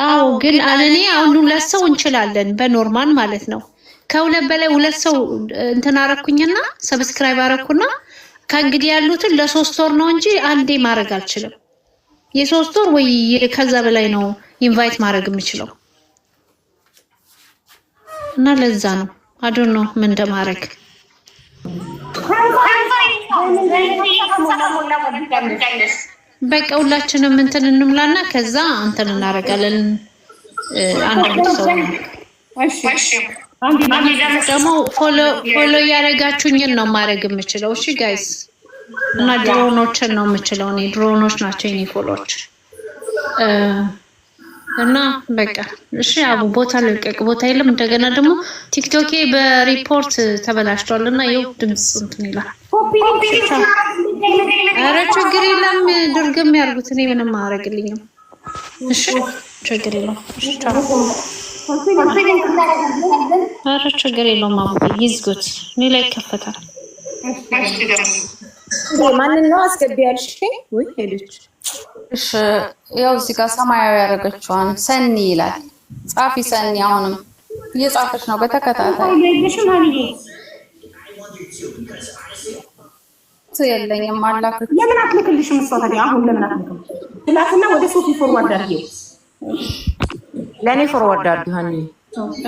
አዎ ግን እኔ አሁን ሁለት ሰው እንችላለን በኖርማል ማለት ነው። ከሁለት በላይ ሁለት ሰው እንትን አረኩኝና ሰብስክራይብ አረኩና ከእንግዲህ ያሉትን ለ3 ወር ነው እንጂ አንዴ ማድረግ አልችልም። የ3 ወር ወይ ከዛ በላይ ነው ኢንቫይት ማድረግ የምችለው እና ለዛ ነው አዶን ነው ምን እንደማረግ በቃ ሁላችንም እንትን እንምላና ከዛ እንትን እናረጋለን። አንድ ሰው እሺ ደግሞ ፎሎ ያረጋችሁኝን ነው ማድረግ የምችለው። እሺ ጋይስ እና ድሮኖችን ነው የምችለው እኔ ድሮኖች ናቸው የኔ ፎሎዎች እና በቃ እሺ አቡ ቦታ ልቀቅ ቦታ የለም። እንደገና ደግሞ ቲክቶኬ በሪፖርት ተበላሽቷልና ይኸው ድምጽ እንትን ይላል። ኧረ ችግር የለም ድርግም ያርጉት እኔ ምንም አያረግልኝም። እሺ ችግር የለም ኧረ ችግር የለውም አቡ ይዝጉት እኔ ላይ ይከፈታል። ማንን ነው አስገቢያልሽ? ወይ ሄደች እሺ ያው እዚህ ጋር ሰማያዊ ያደረገችዋን ሰኒ ይላል። ጻፊ ሰኒ አሁንም እየጻፈች ነው በተከታታይ የለኝም አላክ ለምን አትልክልሽም? እሷ ታዲያ አሁን ለምን አትልክም? ትላክና ወደ ሶፊ ፎርዋርድ አድርጊው። ለኔ ፎርዋርድ አድርጊው ሃኒ።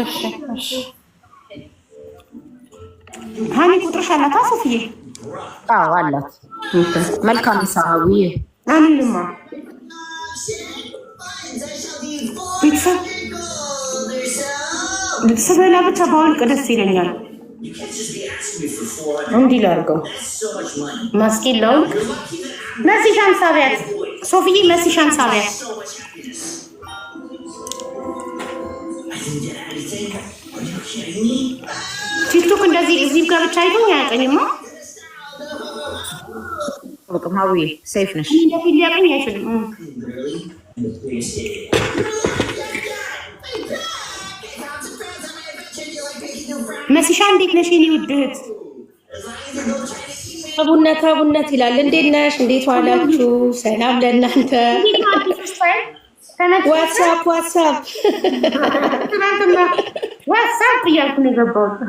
እሺ እሺ ሃኒ ቁጥርሽ አላት ሶፊዬ? አዎ አላት። መልካም ሰዓዊ አንልማ ቤተሰብ ላይ ብቻ ባውልቅ ደስ ይለኛል። እንዲህ ላድርገው ማስኪን ላውልቅ። መሲሻን ሳቢያት ሶፊዬ መሲሻን ሳቢያት። ቲክቶክ እንደዚህ እዚህ ጋር ብቻ አይቶኝ አያውቀኝማ። ማዊ ሴፍ ነሽ እንደዚህ ሊያቀኝ አይችልም። መሲሻ እንዴት ነሽ የኔ ውድ እህት? አቡነት ይላል። እንዴት ነሽ? እንዴት ዋላችሁ? ሰላም ለእናንተ። ዋትሳፕ እያልኩ ነው የገባሁት።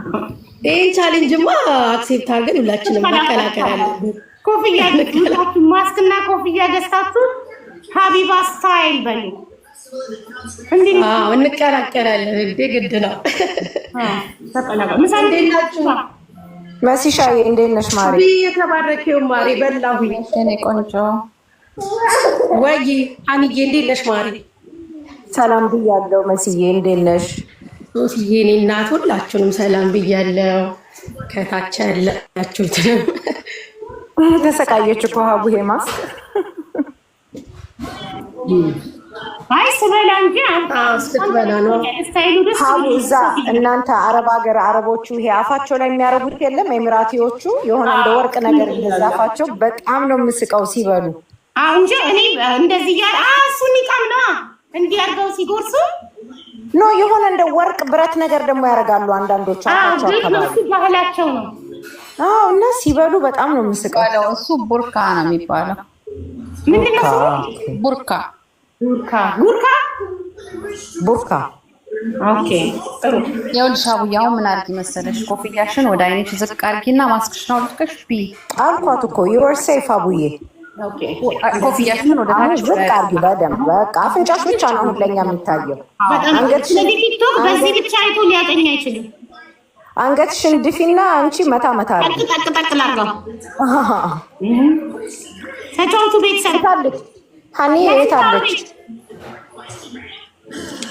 ይህን ቻሌንጅማ አክሴፕት አድርገን ሁላችንም መቀላቀል አለብን። ኮፍያ ገዝታችሁ ማስክና ኮፍያ ገዝታችሁ ሀቢባ ስታይል በሉ እንቀላቀላለን። ግድ ነው። መሲሻዬ እንዴት ነሽ? ማሪ የተባረከው ማሪ በላሁኝ። እኔ ቆንጆ ወይ አንዬ እንዴት ነሽ? ማሪ ሰላም ብያለሁ። መስዬ እንዴት ነሽ? ሶፊዬ እኔ እናት ሁላችሁንም ሰላም ብያለሁ። ከታች ያላችሁትንም ተሰቃየች እኮ ሀቡ ሄማስ አይ ስበላ እንጂ ስትበላ ነው ሀቡ። እዛ እናንተ አረብ ሀገር አረቦቹ ይሄ አፋቸው ላይ የሚያረጉት የለም ኤሚራቲዎቹ የሆነ እንደ ወርቅ ነገር እንደዛፋቸው በጣም ነው የምስቀው ሲበሉ። እንጂ እኔ እንደዚህ ያለ እሱን ይቃምና እንዲህ አድርገው ሲጎርሱ ኖ የሆነ እንደ ወርቅ ብረት ነገር ደግሞ ያደርጋሉ አንዳንዶቹ አፋቸው አካባቢ ባህላቸው ነው። እና ሲበሉ በጣም ነው የምስቀው። እሱ ቡርካ ነው የሚባለው። ምንድነው ቡርካ? ቡርካ ኦኬ ጥሩ። ይኸውልሽ አቡያው ምን አድርጊ መሰለሽ፣ ኮፍያሽን ወደ አይንሽ ዝቅ አድርጊና ማስክሽን አውልቀሽ ቢ አልኳት እኮ ዩር ሴፍ አቡዬ። ኦኬ ኮፍያሽን ወደ ታች ዝቅ አድርጊ በደንብ። በቃ አፍንጫሽ ብቻ ነው አሁን ለኛ የሚታየው። አንገትሽ ቲክቶክ በዚህ ብቻ አይቶ ሊያገኝ አይችልም። አንገትሽን ድፊና አንቺ መታ አድርጊ። ጠቅ ላድርገው። ተጫውቱ ቤተሰብ አለች ሃኒ የት አለች?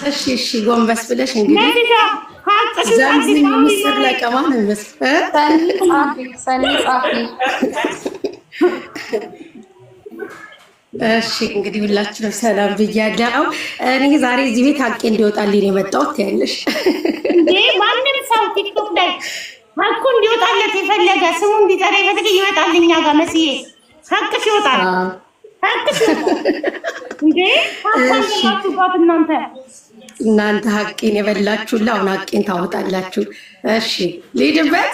እሺ ጎንበስ ብለሽ እንግዲህ ዘምዝም ምስር ለቀማ ነው ሰኒ ጻፊ። እሺ እንግዲህ ሁላችንም ሰላም ብያለሁ። እኔ ዛሬ እዚህ ቤት ሀቄ እንዲወጣልኝ ነው የመጣሁት ያለሽ እንዴ? ማንም ሰው ቲክቶክ ላይ ሀቁ እንዲወጣለት የፈለገ ስሙ እንዲጠራ የፈለገ ይወጣል። እኛ ጋር መስዬ ሀቅሽ ይወጣል። እንዴ እናንተ ሀቄን የበላችሁላ አሁን ሀቄን ታወጣላችሁ። እሺ ልሂድበት።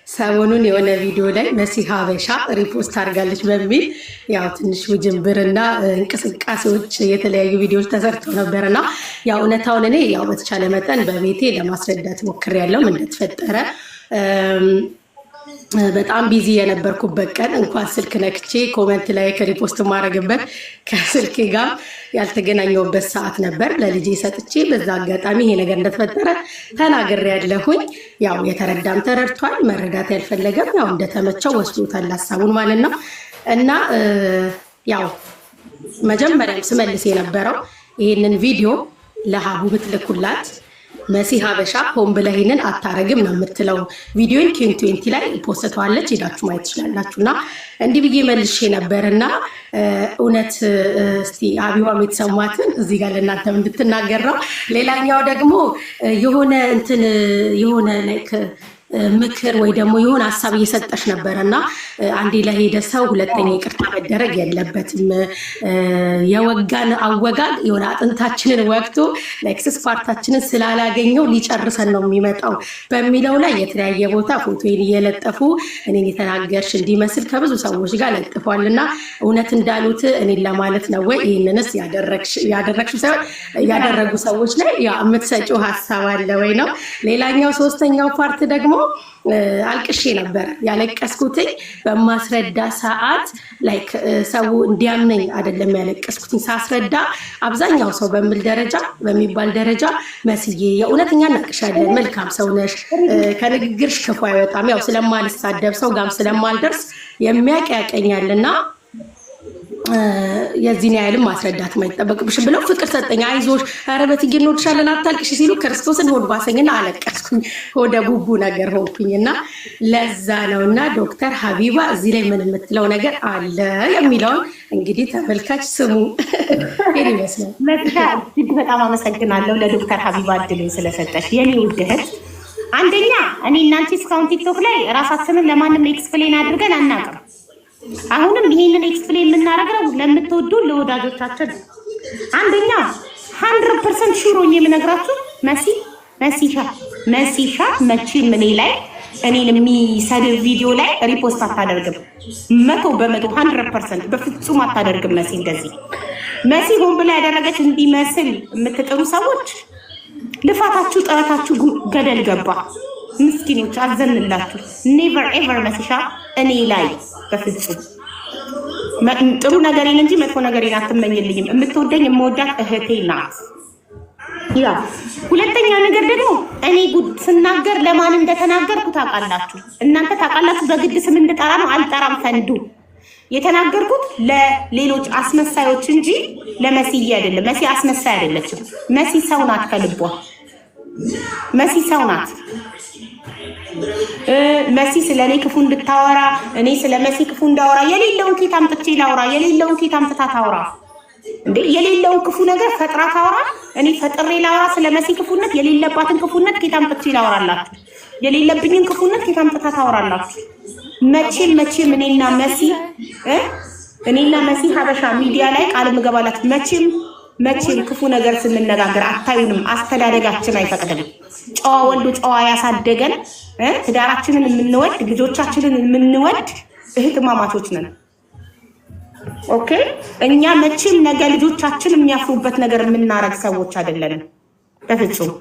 ሰሞኑን የሆነ ቪዲዮ ላይ መሲ ሀበሻ ሪፖስት አድርጋለች በሚል ያው ትንሽ ውጅንብርና እንቅስቃሴዎች የተለያዩ ቪዲዮዎች ተሰርተው ነበርና ያው እውነታውን እኔ ያው በተቻለ መጠን በቤቴ ለማስረዳት ሞክሬያለሁ ምን እንደተፈጠረ። በጣም ቢዚ የነበርኩበት ቀን እንኳን ስልክ ነክቼ ኮመንት ላይ ከሪፖስት ማድረግበት ከስልክ ጋር ያልተገናኘሁበት ሰዓት ነበር። ለልጄ ሰጥቼ በዛ አጋጣሚ ይሄ ነገር እንደተፈጠረ ተናግሬያለሁኝ። ያው የተረዳም ተረድቷል፣ መረዳት ያልፈለገም ያው እንደተመቸው ወስዶታል ሀሳቡን ማለት ነው። እና ያው መጀመሪያም ስመልስ የነበረው ይሄንን ቪዲዮ ለሀቡ ብትልኩላት መሲ ሀበሻ ሆን ብለህ ይሄንን አታረግም ነው የምትለው። ቪዲዮን ኪን20 ላይ ፖስተዋለች፣ ሄዳችሁ ማየት ትችላላችሁና እንዲህ ብዬ መልሼ ነበርና እውነት እስቲ አቢዋም የተሰማትን እዚህ ጋር ለእናንተም እንድትናገር ነው። ሌላኛው ደግሞ የሆነ ላይክ ምክር ወይ ደግሞ የሆነ ሀሳብ እየሰጠሽ ነበረ እና አንዴ ለሄደ ሰው ሁለተኛ ይቅርታ መደረግ የለበትም። የወጋን አወጋግ የሆነ አጥንታችንን ወቅቶ ለኤክስስ ፓርታችንን ስላላገኘው ሊጨርሰን ነው የሚመጣው በሚለው ላይ የተለያየ ቦታ ፎቶዬን እየለጠፉ እኔን የተናገርሽ እንዲመስል ከብዙ ሰዎች ጋር ለጥፏል እና እውነት እንዳሉት እኔን ለማለት ነው ወይ ይህንንስ ያደረግሽ ሳይሆን ያደረጉ ሰዎች ላይ የምትሰጪው ሀሳብ አለ ወይ ነው። ሌላኛው ሶስተኛው ፓርት ደግሞ አልቅሼ ነበር ያለቀስኩትኝ በማስረዳ ሰዓት ላይክ ሰው እንዲያመኝ አይደለም ያለቀስኩትኝ ሳስረዳ አብዛኛው ሰው በሚባል ደረጃ መስዬ የእውነተኛ እናቅሻለን መልካም ሰው ነሽ ከንግግርሽ ክፉ አይወጣም ያው ስለማልሳደብ ሰው ጋም ስለማልደርስ የሚያቀያቀኛልና የዚህን ያህልም ማስረዳት ማይጠበቅብሽ ብለው ፍቅር ሰጠኝ። አይዞሽ ኧረ በትጌ እንወድሻለን አታልቅሽ ሲሉ ክርስቶስን ሆድ ባሰኝና አለቀስኩኝ። ሆደ ቡቡ ነገር ሆንኩኝና ለዛ ነውና ዶክተር ሀቢባ እዚህ ላይ ምን የምትለው ነገር አለ የሚለውን እንግዲህ ተመልካች ስሙ። ይሄን ይመስላል። እጅግ በጣም አመሰግናለሁ ለዶክተር ሀቢባ እድልን ስለሰጠሽ የኔ ውድ እህት። አንደኛ እኔ እናንቺ እስካሁን ቲክቶክ ላይ ራሳችንን ለማንም ኤክስፕሌን አድርገን አናውቅም። አሁንም ይሄንን ኤክስፕሌን የምናደርገው ለምትወዱ ለወዳጆቻችን። አንደኛ 100% ሹር ሆኜ የምነግራችሁ መሲሻ መቼም እኔ ላይ እኔን የሚሰድብ ቪዲዮ ላይ ሪፖስት አታደርግም። 100% በፍጹም አታደርግም። መሲ ሆን ብላ ያደረገች እንዲመስል የምትጥሩ ሰዎች ልፋታችሁ ጥረታችሁ ገደል ገባ። ምስኪኖች አዘንላችሁ። ኔቨር ኤቨር መሲሻ እኔ ላይ በፍጹም ጥሩ ነገሬን እንጂ መጥፎ ነገሬን አትመኝልኝም። የምትወደኝ የምወዳት እህቴ ናት። ያ ሁለተኛ ነገር ደግሞ እኔ ጉድ ስናገር ለማን እንደተናገርኩ ታውቃላችሁ፣ እናንተ ታውቃላችሁ። በግድ ስም እንድጠራ ነው አልጠራም። ፈንዱ የተናገርኩት ለሌሎች አስመሳዮች እንጂ ለመሲዬ አይደለም። መሲ አስመሳይ አይደለችም። መሲ ሰው ናት፣ ከልቧ መሲ ሰው ናት። መሲ ስለኔ ክፉ እንድታወራ እኔ ስለ መሲ ክፉ እንዳወራ የሌለውን ኬት አምጥቼ ላውራ? የሌለውን ኬት አምጥታ ታውራ እንዴ? የሌለውን ክፉ ነገር ፈጥራ ታውራ? እኔ ፈጥሬ ላውራ ስለ መሲ ክፉነት? የሌለባትን ክፉነት ኬት አምጥቼ ላውራላችሁ? የሌለብኝን ክፉነት ኬት አምጥታ ታውራላችሁ? መቼም እኔና መሲ ሀበሻ ሚዲያ ላይ ቃል ምገባላት መቼም ክፉ ነገር ስንነጋገር አታዩንም። አስተዳደጋችን አይፈቅድም። ጨዋ ወንዱ ጨዋ ያሳደገን ትዳራችንን የምንወድ ልጆቻችንን የምንወድ እህትማማቾች ነን። ኦኬ እኛ መቼም ነገ ልጆቻችን የሚያፍሩበት ነገር የምናረግ ሰዎች አይደለንም በፍጹም።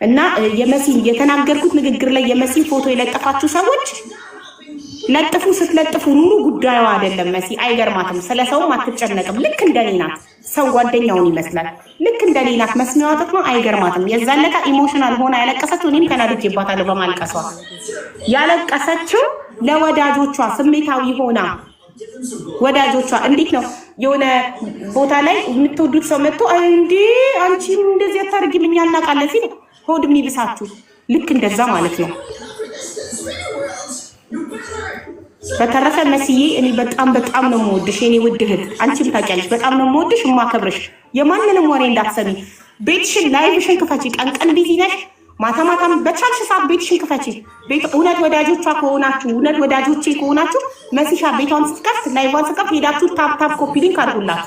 እና የመሲ የተናገርኩት ንግግር ላይ የመሲ ፎቶ የለጠፋችሁ ሰዎች ለጥፉ፣ ስትለጥፉ ኑሩ፣ ጉዳዩ አይደለም። መሲ አይገርማትም፣ ስለሰውም አትጨነቅም። ልክ እንደኔ ናት። ሰው ጓደኛውን ይመስላል። ልክ እንደኔ ናት። መስሚያዋ ጥቅም አይገርማትም። የዛን ዕለት ኢሞሽናል ሆና ያለቀሰችው እኔም ተናድጄባታለሁ በማልቀሷ። ያለቀሰችው ለወዳጆቿ ስሜታዊ ሆና ወዳጆቿ እንዴት ነው የሆነ ቦታ ላይ የምትወዱት ሰው መጥቶ እንዴ አንቺ እንደዚህ አታርጊም እኛ እናውቃለን ሲል ሆድ የሚብሳችሁ ልክ እንደዛ ማለት ነው። በተረፈ መስዬ እኔ በጣም ነው የምወድሽ የኔ ውድ እህት። አንቺም ታውቂያለሽ በጣም ነው የምወድሽ የማከብርሽ። የማንንም ወሬ እንዳትሰሚ። ቤትሽን ላይቭሽን ክፈቺ። ቀን ቢዚ ነሽ፣ ማታም በቻልሽ ሰዓት ቤትሽን ክፈቺ። እውነት ወዳጆቿ ከሆናችሁ እውነት ወዳጆቼ ከሆናችሁ መሲሻ ቤቷን ስትከፍት ላይቫን ስትከፍት ሄዳችሁ ታፕ ኮፒ ሊንክ አድርጉላት።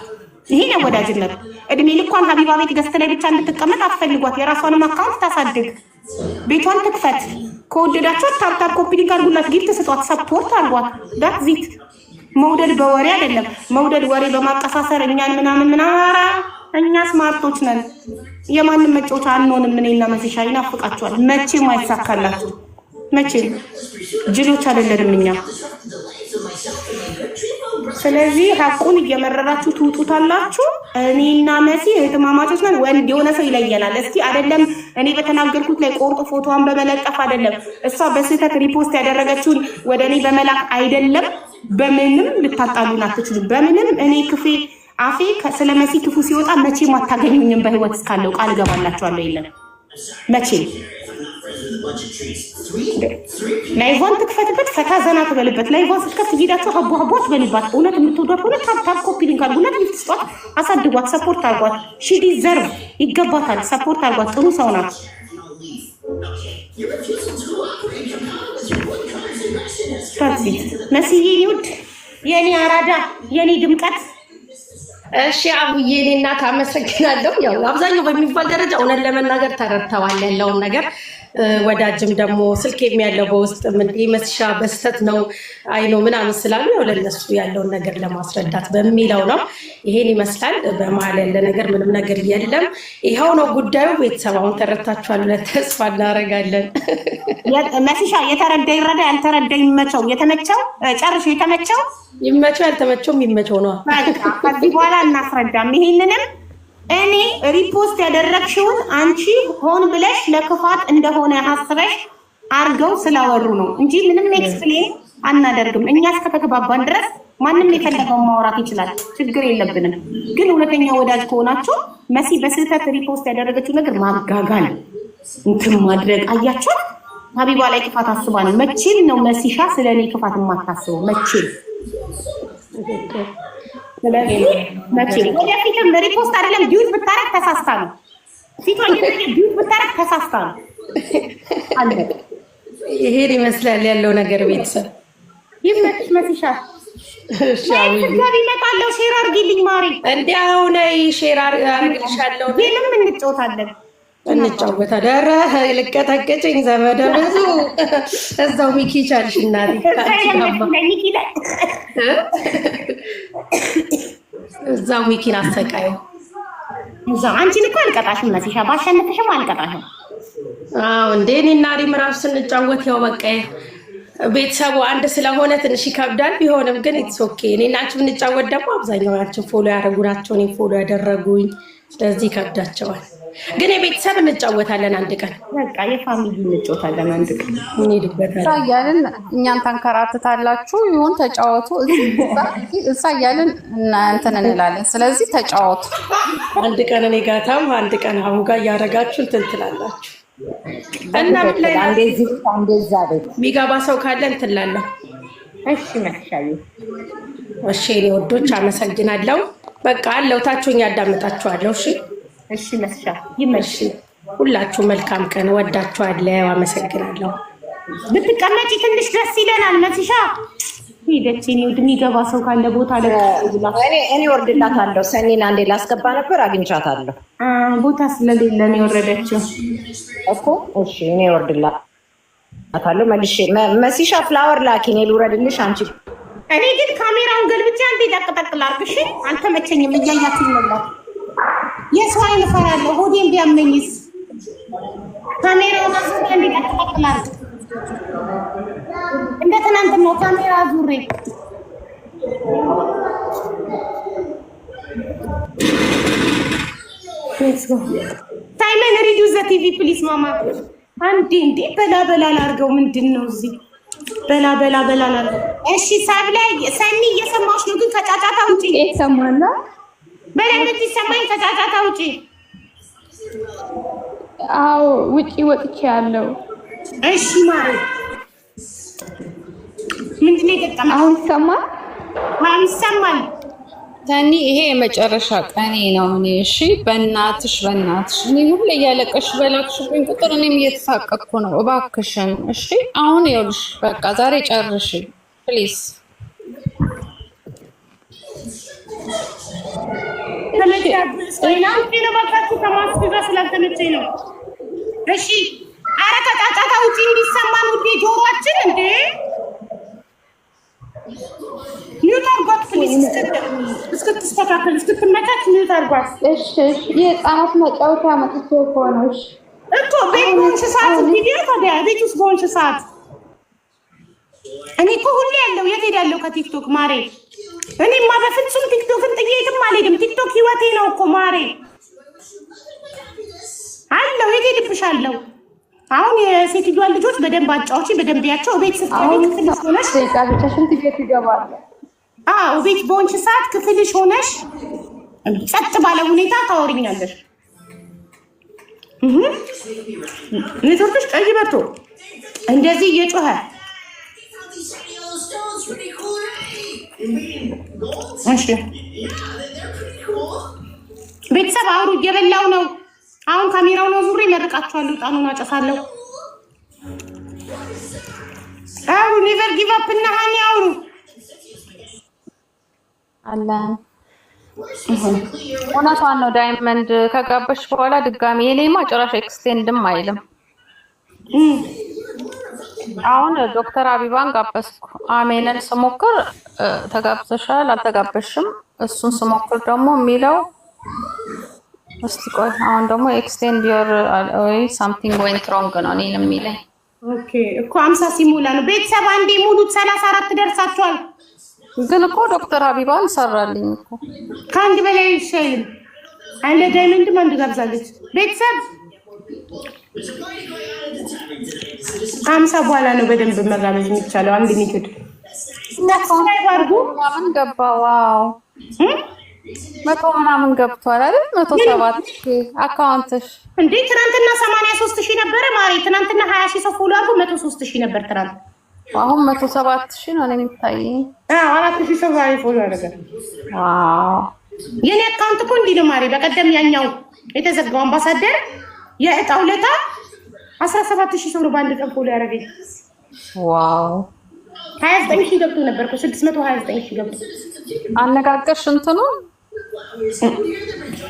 ይሄ ነው ወዳጅነት። እድሜ ልኳን ሀቢባ ቤት ገዝተ ላይ ብቻ እንድትቀመጥ አትፈልጓት። የራሷንም አካውንት ታሳድግ፣ ቤቷን ትክፈት። ከወደዳቸው ታፕታፕ ኮፒ ሊንክ አድርጉላት፣ ጊፍት ስጧት፣ ሰፖርት አድርጓት። ዳት ዚት መውደድ በወሬ አይደለም። መውደድ ወሬ በማቀሳሰር እኛን ምናምን ምናምን። እኛ ስማርቶች ነን። የማንም መጫወቻ አንሆንም። እኔና መስሻ ይናፍቃችኋል። መቼም አይሳካላችሁ። መቼም ጅሎች አይደለንም እኛ። ስለዚህ ሀቁን እየመረራችሁ ትውጡታላችሁ። እኔና መሲ እህትማማቾች ነን። ወንድ የሆነ ሰው ይለየናል። እስኪ አይደለም እኔ በተናገርኩት ላይ ቆርጦ ፎቶዋን በመለጠፍ አይደለም፣ እሷ በስህተት ሪፖስት ያደረገችውን ወደ እኔ በመላክ አይደለም፣ በምንም ልታጣሉን አትችሉም። በምንም እኔ አፌ ስለ መሲ ክፉ ሲወጣ መቼም አታገኙኝም። በህይወት እስካለው ቃል ገባላችኋለሁ። የለም መቼም ላይቫን ትክፈትበት፣ ፈታ ዘና ትበልበት። ላይቫን ስትከፍት ሄዳችሁ ሀቦ ትበልባት። እውነት የምትወዷት እውነት ታፕታፕ ኮፒ ሊንክ አድርጉ። ጊፍት ስጧት፣ አሳድጓት፣ ሰፖርት አድርጓት። ሺ ዲዘርቭ ይገባታል። ሰፖርት አድርጓት። ጥሩ ሰው ናት። መስዬ ውድ የኔ አራዳ የኔ ድምቀት። እሺ አቡዬ እኔ እናት አመሰግናለሁ። ያው አብዛኛው በሚባል ደረጃ እውነት ለመናገር ተረድተዋል ያለውን ነገር። ወዳጅም ደግሞ ስልክ የሚያለው በውስጥ ምን መስሻ በስተት ነው አይኖ ምናምን ስላሉ ያው ለነሱ ያለውን ነገር ለማስረዳት በሚለው ነው። ይሄን ይመስላል። በመሀል ያለ ነገር ምንም ነገር የለም። ይኸው ነው ጉዳዩ። ቤተሰባውን ተረድታችኋል ብለን ተስፋ እናደርጋለን። መስሻ የተረዳ ይረዳ፣ ያልተረዳ ይመቸው። የተመቸው ጨርሽ፣ የተመቸው ይመቸው፣ ያልተመቸውም ይመቸው ነው። ከዚህ በኋላ እናስረዳም። ይሄንንም እኔ ሪፖስት ያደረግሽውን አንቺ ሆን ብለሽ ለክፋት እንደሆነ ሀስበሽ አርገው ስላወሩ ነው እንጂ ምንም ኤክስፕሌን አናደርግም። እኛ እስከተግባባን ድረስ ማንም የፈለገውን ማውራት ይችላል። ችግር የለብንም። ግን እውነተኛ ወዳጅ ከሆናችሁ መሲ በስህተት ሪፖስት ያደረገችው ነገር ማጋጋል እንትን ማድረግ አያችሁ። ሀቢባ ላይ ክፋት አስባ ነው። መቼም ነው መሲሻ ስለኔ ክፋት የማታስበው መቼም። ስለዚህ መቼም ወደፊትም ሪፖስት አይደለም ዲዩት ብታረግ ተሳስታ ነው። ፊቷን ዲዩት ብታረግ ተሳስታ ነው። አለቀ። ይሄን ይመስላል ያለው ነገር። ቤተሰብ ይመችሽ መሲሻ። ገቢ እመጣለሁ። ሼር አድርጊልኝ ማሪ። እንዲያው ነይ ሼር አድርግልሻለሁ። ጌምም እንጫወታለን እንጫወታለን። ኧረ ልቀጠቅጭኝ ዘመደ ብዙ እዛው ሚኪ ቻልሽ እናቴ። እዛው ሚኪን አሰቃዩ። እዛው አንቺን እኮ አልቀጣሽም መሲሻ፣ ባሸነፍሽም አልቀጣሽም። አዎ እንዴ እኔና ሪም እራሱ ስንጫወት ያው በቃ ቤተሰቡ አንድ ስለሆነ ትንሽ ይከብዳል። ቢሆንም ግን ኢትስ ኦኬ። እኔና አንቺ ብንጫወት ደግሞ አብዛኛዎቻችን ፎሎ ያደረጉ ናቸው፣ እኔ ፎሎ ያደረጉኝ። ስለዚህ ይከብዳቸዋል። ግን የቤተሰብ እንጫወታለን አንድ ቀን። በቃ የፋሚሊ እንጫወታለን አንድ ቀን እንሄድበታለን። እያልን እኛን ታንከራትታላችሁ። ይሁን ተጫወቱ። እዛ እያልን እንትን እንላለን። ስለዚህ ተጫወቱ። አንድ ቀን እኔ ጋታም አንድ ቀን አሁን ጋር እያደረጋችሁ እንትን ትላላችሁ። እና ምን ላይ እንደዛ ቤት የሚገባ ሰው ካለ እንትን እላለሁ። እሺ መሻዩ። እሺ እኔ ወዶች አመሰግናለሁ። በቃ አለው ታችሁኝ ያዳምጣችኋለሁ። እሺ እሺ መስሻ ይመሽ። ሁላችሁ መልካም ቀን። ወዳችኋለሁ። አመሰግናለሁ። ብትቀመጪ ትንሽ ደስ ይለናል። መስሻ ሂደች እኔ የሚገባ ሰው ካለ ቦታ እኔ ወርድላታለሁ። ሰኒን አንዴ ላስገባ ነበር አግኝቻታለሁ። ቦታ ስለሌለ ነው የወረደችው እኮ። እሺ እኔ ወርድላታለሁ መልሼ። መሲሻ ፍላወር ላኪ፣ እኔ ልውረድልሽ አንቺ። እኔ ግን ካሜራውን ገልብጬ አንዴ ጠቅጠቅ ላድርግሽ። አልተመቸኝም። እያያችሁኝ ነው። የሰው አይን እፈራለሁ። ሆዴን ቢያመኝስ? ካሜራውን አዙሬ አንዴ ጠቅጠቅ ላድርግ። እንደ ትናንትናው ካሜራ አዙሬ ሳይመን ሪዲዩስ ዘ ቲቪ ፕሊስ ማማ። አንዴ እንዴ በላ ላድርገው። ምንድን ነው እዚህ በላ ላድርገው። እሺ ሳብ ላይ ሰኒ እየሰማሁሽ ነው፣ ግን ከጫጫታ ውጪ ይሰማና በለምት ይሰማኝ። ከጫጫታ ውጪ። አዎ ውጪ ወጥቼ ያለው። እሺ ማሪ ምንድን ነው የገጠመው? አሁን ይሰማል? አሁን ይሰማል። ሰኒ ይሄ የመጨረሻ ቀኔ ነው። እኔ እሺ በእናትሽ እኔ ሁሌ እያለቀሽ በላክሽብኝ ቁጥር እኔም እየተሳቀቅኩ ነው። እባክሽን እሺ አሁን ይኸውልሽ በቃ ዛሬ ጨርሽ ፕሊዝ። እሺ ኧረ ከጫጫታ ውጪ እንዲሰማን ውዴ ጆሮአችን እንዴ ሚዩት አድርጓት ፕሊዝ እስክትስተካከል እስክትመቻች ሚዩት አድርጓት እሺ የህፃናት መጫወቻ መጥቼ እኮ ነው እሺ እኮ ቤት በሆንሽ ሰዓት ቪዲዮ ታዲያ ቤት ውስጥ በሆንሽ ሰዓት እኔ እኮ ሁሌ ያለው የት ሄዳለሁ ከቲክቶክ ማሬ እኔማ በፍጹም ቲክቶክን ጥዬ የትም አልሄድም ቲክቶክ ህይወቴ ነው እኮ ማሬ አለው የት ሄድብሻለሁ አሁን የሴትዮዋን ልጆች በደንብ አጫውቺ በደንብ ያቸው ቤት ስትገቢ ክፍልሽ ሆነሽ ሽንት ቤት ይገባል ቤት በሆንሽ ሰዓት ክፍልሽ ሆነሽ ጸጥ ባለ ሁኔታ ታወሪኛለሽ ኔትወርክሽ ቀይ በርቶ እንደዚህ እየጮኸ እሺ ቤተሰብ አውሩ እየበላው ነው አሁን ካሜራው ነው ዙሬ መርቃችኋለሁ ጣኑን አጨሳለሁ አውሩ ኔቨር ጊቭ አፕ እና ሃኒ አውሩ አላህ እውነቷን ነው ዳይመንድ ከጋበሽ በኋላ ድጋሚ የኔማ ጭራሽ ኤክስቴንድም አይልም አሁን ዶክተር አቢባን ጋበዝኩ አሜንን ስሞክር ተጋብዘሻል አልተጋበሽም እሱን ስሞክር ደግሞ የሚለው እስቲ ቆይ አሁን ደግሞ ኤክስቴንድ ዮር ወይ ሳምቲንግ ዌንት ሮንግ ነው እኔን የሚለኝ ኦኬ እኮ 50 ሲሞላ ነው ቤተሰብ አንዴ ሙሉት 34 ደርሳችኋል ግን እኮ ዶክተር አቢባን ሰራልኝ እኮ ከአንድ በላይ ይሻይል አንድ ዳይመንድ ማን ጋብዛለች ቤተሰብ 50 በኋላ ነው በደንብ መጋበዝ የሚቻለው አንድ ኒክድ ሰብስክራይብ አድርጉ ምናምን ገባ ዋው 100 ምናምን ገብቷል አይደል 107 አካውንትሽ እንዴ ትናንትና 83000 ነበር ማሪ ትናንትና 20000 ሰው ፎሎ አድርጎ 103000 ነበር ትናንት አሁን 107000 ነው የሚታየኝ 4000 ሰው ዛሬ ፎሎ አደረገ ዋው የኔ አካውንት እኮ እንዲህ ነው ማሪ በቀደም ያኛው የተዘጋው አምባሳደር የእጣው ለታ 17000 ሰው ነው ባንድ ቀን ፎሎ ያደረገኝ ዋው 29000 ገብቶ ነበር እኮ 629000 ገብቶ አነጋገርሽ እንትኑ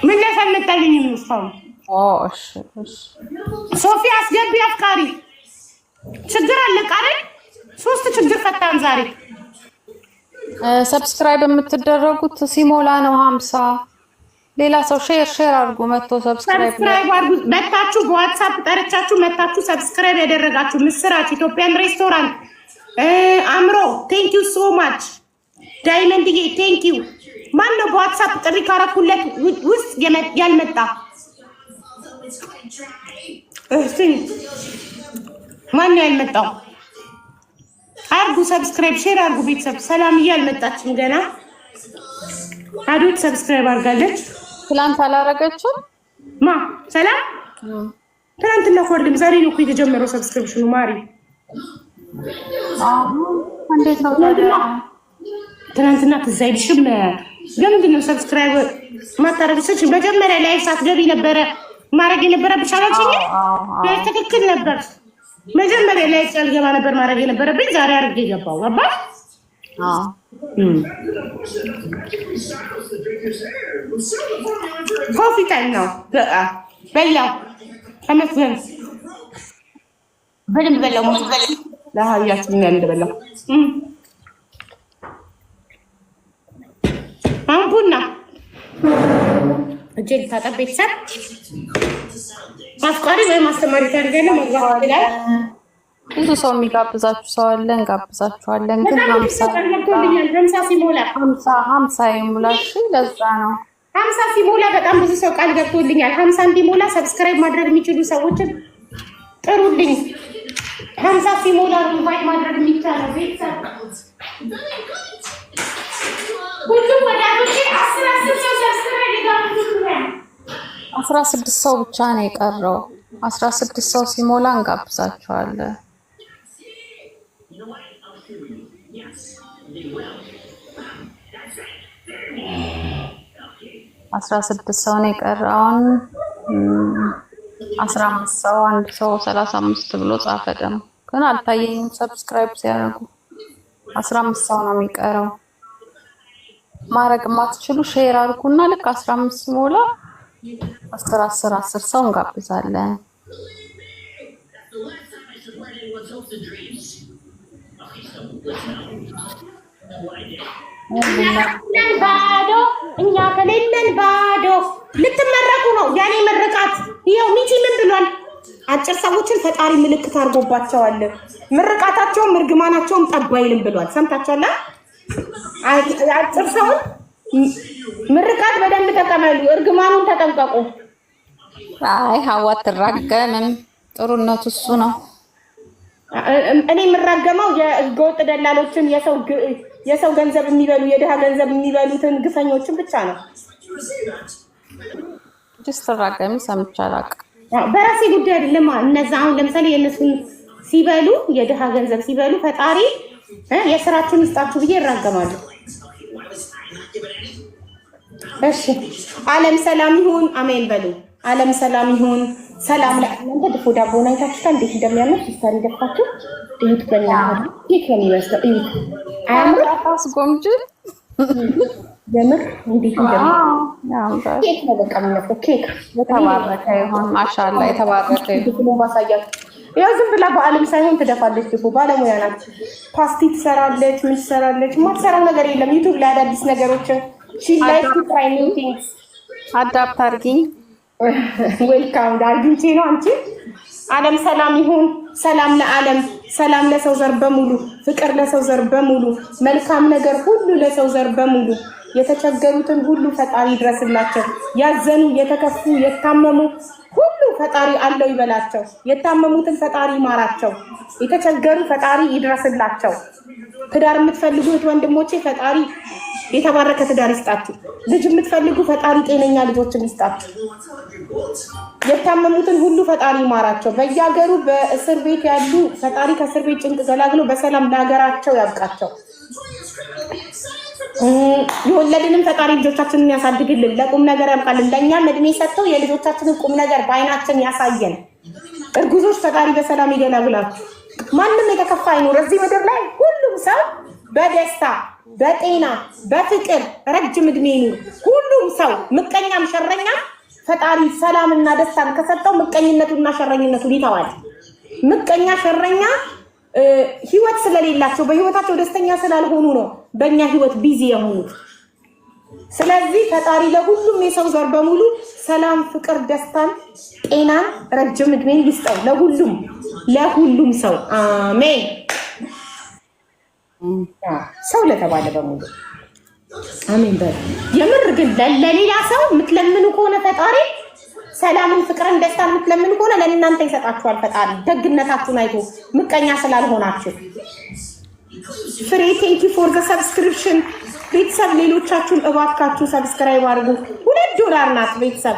ምን ለሰለጠልኝ ነው እሺ ሶፊ አስገቢ አፍቃሪ ችግር አለ ቃል 3 ችግር ፈታን ዛሬ ሰብስክራይብ የምትደረጉት ሲሞላ ነው 50 ሌላ ሰው ሼር አድርጉ መጥቶ ሰብስክራይብ አድርጉ መጣችሁ በዋትስአፕ ጠርቻችሁ መጣችሁ ሰብስክራይብ ያደረጋችሁ ምስራች ኢትዮጵያን ሬስቶራንት አምሮ ቴንክ ዩ ሶ ማች ዳይመንድዬ ቴንክ ዩ ማን ነው በዋትስአፕ ጥሪ ካረኩለት ውስጥ ያልመጣ እሺ ማን ነው ያልመጣው አርጉ ሰብስክራይብ ሼር አርጉ ቤተሰብ ሰላምዬ አልመጣችም ገና አዱት ሰብስክራይብ አርጋለች ትላንት አላረገችም ማ ሰላም ትናንትና ኮርድም ዛሬ ነው እኮ የተጀመረው ሰብስክሪፕሽኑ ማሪ እንዴት ነው ትናንትና ትዛይልሽም ለምንድን ነው ሰብስክራይብ ማታረግሽ መጀመሪያ ላይ ሳትገቢ ነበረ ማረግ የነበረብሽ አላችኝ ትክክል ነበር መጀመሪያ ላይ ሳልገባ ነበር ማረግ የነበረብኝ ዛሬ አርጌ ገባው ገባ ኮፊ ታይም ነው በላው ተመስገን በደንብ በላው ለሀያችሁ ምን ያለ በላው ቡና እጄን ታጠብ ቤተሰብ አፍቃሪ ወይ ማስተማሪ ታደርጋለህ መግባት ይላል ብዙ ሰው የሚጋብዛችሁ ሰው አለ እንጋብዛችኋለን ግን 50 ሲሞላ 50 ይሙላሽ ለዛ ነው 50 ሲሞላ በጣም ብዙ ሰው ቃል ገብቶልኛል 50 እንዲሞላ ሰብስክራይብ ማድረግ የሚችሉ ሰዎችን ጥሩልኝ 50 ሲሞላ ኢንቫይት ማድረግ የሚቻለው ቤተሰብ ሁሉም ወዳጆቼ 16 ሰው ሰብስክራይብ ይጋብዙልኛል 16 ሰው ብቻ ነው የቀረው 16 ሰው ሲሞላ እንጋብዛችኋለን 16 ሰው ነው የቀረውን 15 ሰው አንድ ሰው 35 ብሎ ጻፈ ደግሞ ግን አልታየኝም ሰብስክራይብ ሲያደርጉ 15 ሰው ነው የሚቀረው ማድረግ የማትችሉ ሼር አድርጉና ልክ 15 ሞላ 10 ሰው እንጋብዛለን። እኛ ከሌለን ባዶ ልትመረቁ ነው። ያኔ ምርቃት ይኸው ሚቲ ምን ብሏል? አጭር ሰዎችን ፈጣሪ ምልክት አድርጎባቸዋል። ምርቃታቸውም እርግማናቸውም ጠብ አይልም ብሏል። ሰምታችኋል? አጭር ሰውን ምርቃት በደንብ ተቀበሉ፣ እርግማኑን ተጠንቀቁ። አይ ሀዋ አትራገምም። ጥሩነቱ እሱ ነው። እኔ የምራገመው የህገወጥ ደላሎችን የሰው ገንዘብ የሚበሉ የድሃ ገንዘብ የሚበሉትን ግፈኞችን ብቻ ነው። ስትራገሚ ሰምቼ አላውቅም። በራሴ ጉዳይ አይደለም። እነዛ አሁን ለምሳሌ የእነሱን ሲበሉ የድሃ ገንዘብ ሲበሉ ፈጣሪ የስራችሁን ይስጣችሁ ብዬ ይራገማሉ። እሺ ዓለም ሰላም ይሁን፣ አሜን በሉ። ዓለም ሰላም ይሁን። ሰላም ለእናንተ። ድፎ ዳቦ ናይታችሁ እንዴት እንደሚያምር ሲስተር ይደፋችሁ። እዩት፣ በእኛ ኬክ ነው የሚመስለው። እዩት፣ አያምር? አስጎምጅ የምር እንዴት እንደሚያምር ኬክ ነው። በቃ የሚመስለው ኬክ። የተባረከ ይሁን። ማሻአላ የተባረከ ይሁን። ባሳያችሁ ያው ዝም ብላ በዓለም ሳይሆን ትደፋለች። ድፎ ባለሙያ ናት። ፓስቲ ትሰራለች፣ ምን ትሰራለች። የማትሰራው ነገር የለም። ዩቱብ ላይ አዳዲስ ነገሮችን ሺ ላይክ ቱ ትራይ ኒው ቲንግስ። አዳፕት አድርጊኝ። ዌልካም ዳርጊንቼ ነው አንቺ። ዓለም ሰላም ይሁን። ሰላም ለዓለም፣ ሰላም ለሰው ዘር በሙሉ፣ ፍቅር ለሰው ዘር በሙሉ፣ መልካም ነገር ሁሉ ለሰው ዘር በሙሉ። የተቸገሩትን ሁሉ ፈጣሪ ይድረስላቸው። ያዘኑ፣ የተከፉ፣ የታመሙ ሁሉ ፈጣሪ አለው ይበላቸው። የታመሙትን ፈጣሪ ይማራቸው። የተቸገሩ ፈጣሪ ይድረስላቸው። ትዳር የምትፈልጉት ወንድሞቼ ፈጣሪ የተባረከ ትዳር ይስጣችሁ። ልጅ የምትፈልጉ ፈጣሪ ጤነኛ ልጆችን ይስጣችሁ። የታመሙትን ሁሉ ፈጣሪ ይማራቸው። በየሀገሩ በእስር ቤት ያሉ ፈጣሪ ከእስር ቤት ጭንቅ ገላግሎ በሰላም ለሀገራቸው ያብቃቸው። የወለድንም ፈጣሪ ልጆቻችንን ያሳድግልን፣ ለቁም ነገር ያብቃልን። ለእኛም እድሜ ሰጥተው የልጆቻችንን ቁም ነገር በአይናችን ያሳየን። እርጉዞች ፈጣሪ በሰላም ይገላግላችሁ። ማንም የተከፋ አይኖር እዚህ ምድር ላይ። ሁሉም ሰው በደስታ በጤና በፍቅር ረጅም እድሜ ይኑር። ሁሉም ሰው ምቀኛም ሸረኛም ፈጣሪ ሰላምና ደስታን ከሰጠው ምቀኝነቱና ሸረኝነቱን ይተዋል። ምቀኛ ሸረኛ ህይወት ስለሌላቸው በህይወታቸው ደስተኛ ስላልሆኑ ነው በእኛ ህይወት ቢዚ የሆኑት። ስለዚህ ፈጣሪ ለሁሉም የሰው ዘር በሙሉ ሰላም፣ ፍቅር፣ ደስታን፣ ጤናን፣ ረጅም እድሜን ይስጠው። ለሁሉም ሰው አሜን። ሰው ለተባለ በሙሉ አሜን በል። የምር ግን ለሌላ ሰው የምትለምኑ ከሆነ ፈጣሪ ሰላምን፣ ፍቅርን፣ ደስታን የምትለምኑ ከሆነ ለእናንተ ይሰጣችኋል ፈጣሪ ደግነታችሁን አይቶ ምቀኛ ስላልሆናችሁ። ፍሬ ቴንክ ዩ ፎር ዘ ሰብስክሪፕሽን። ቤተሰብ ሌሎቻችሁን እባካችሁ ሰብስክራይብ አድርጉ። $2 ናት። ቤተሰብ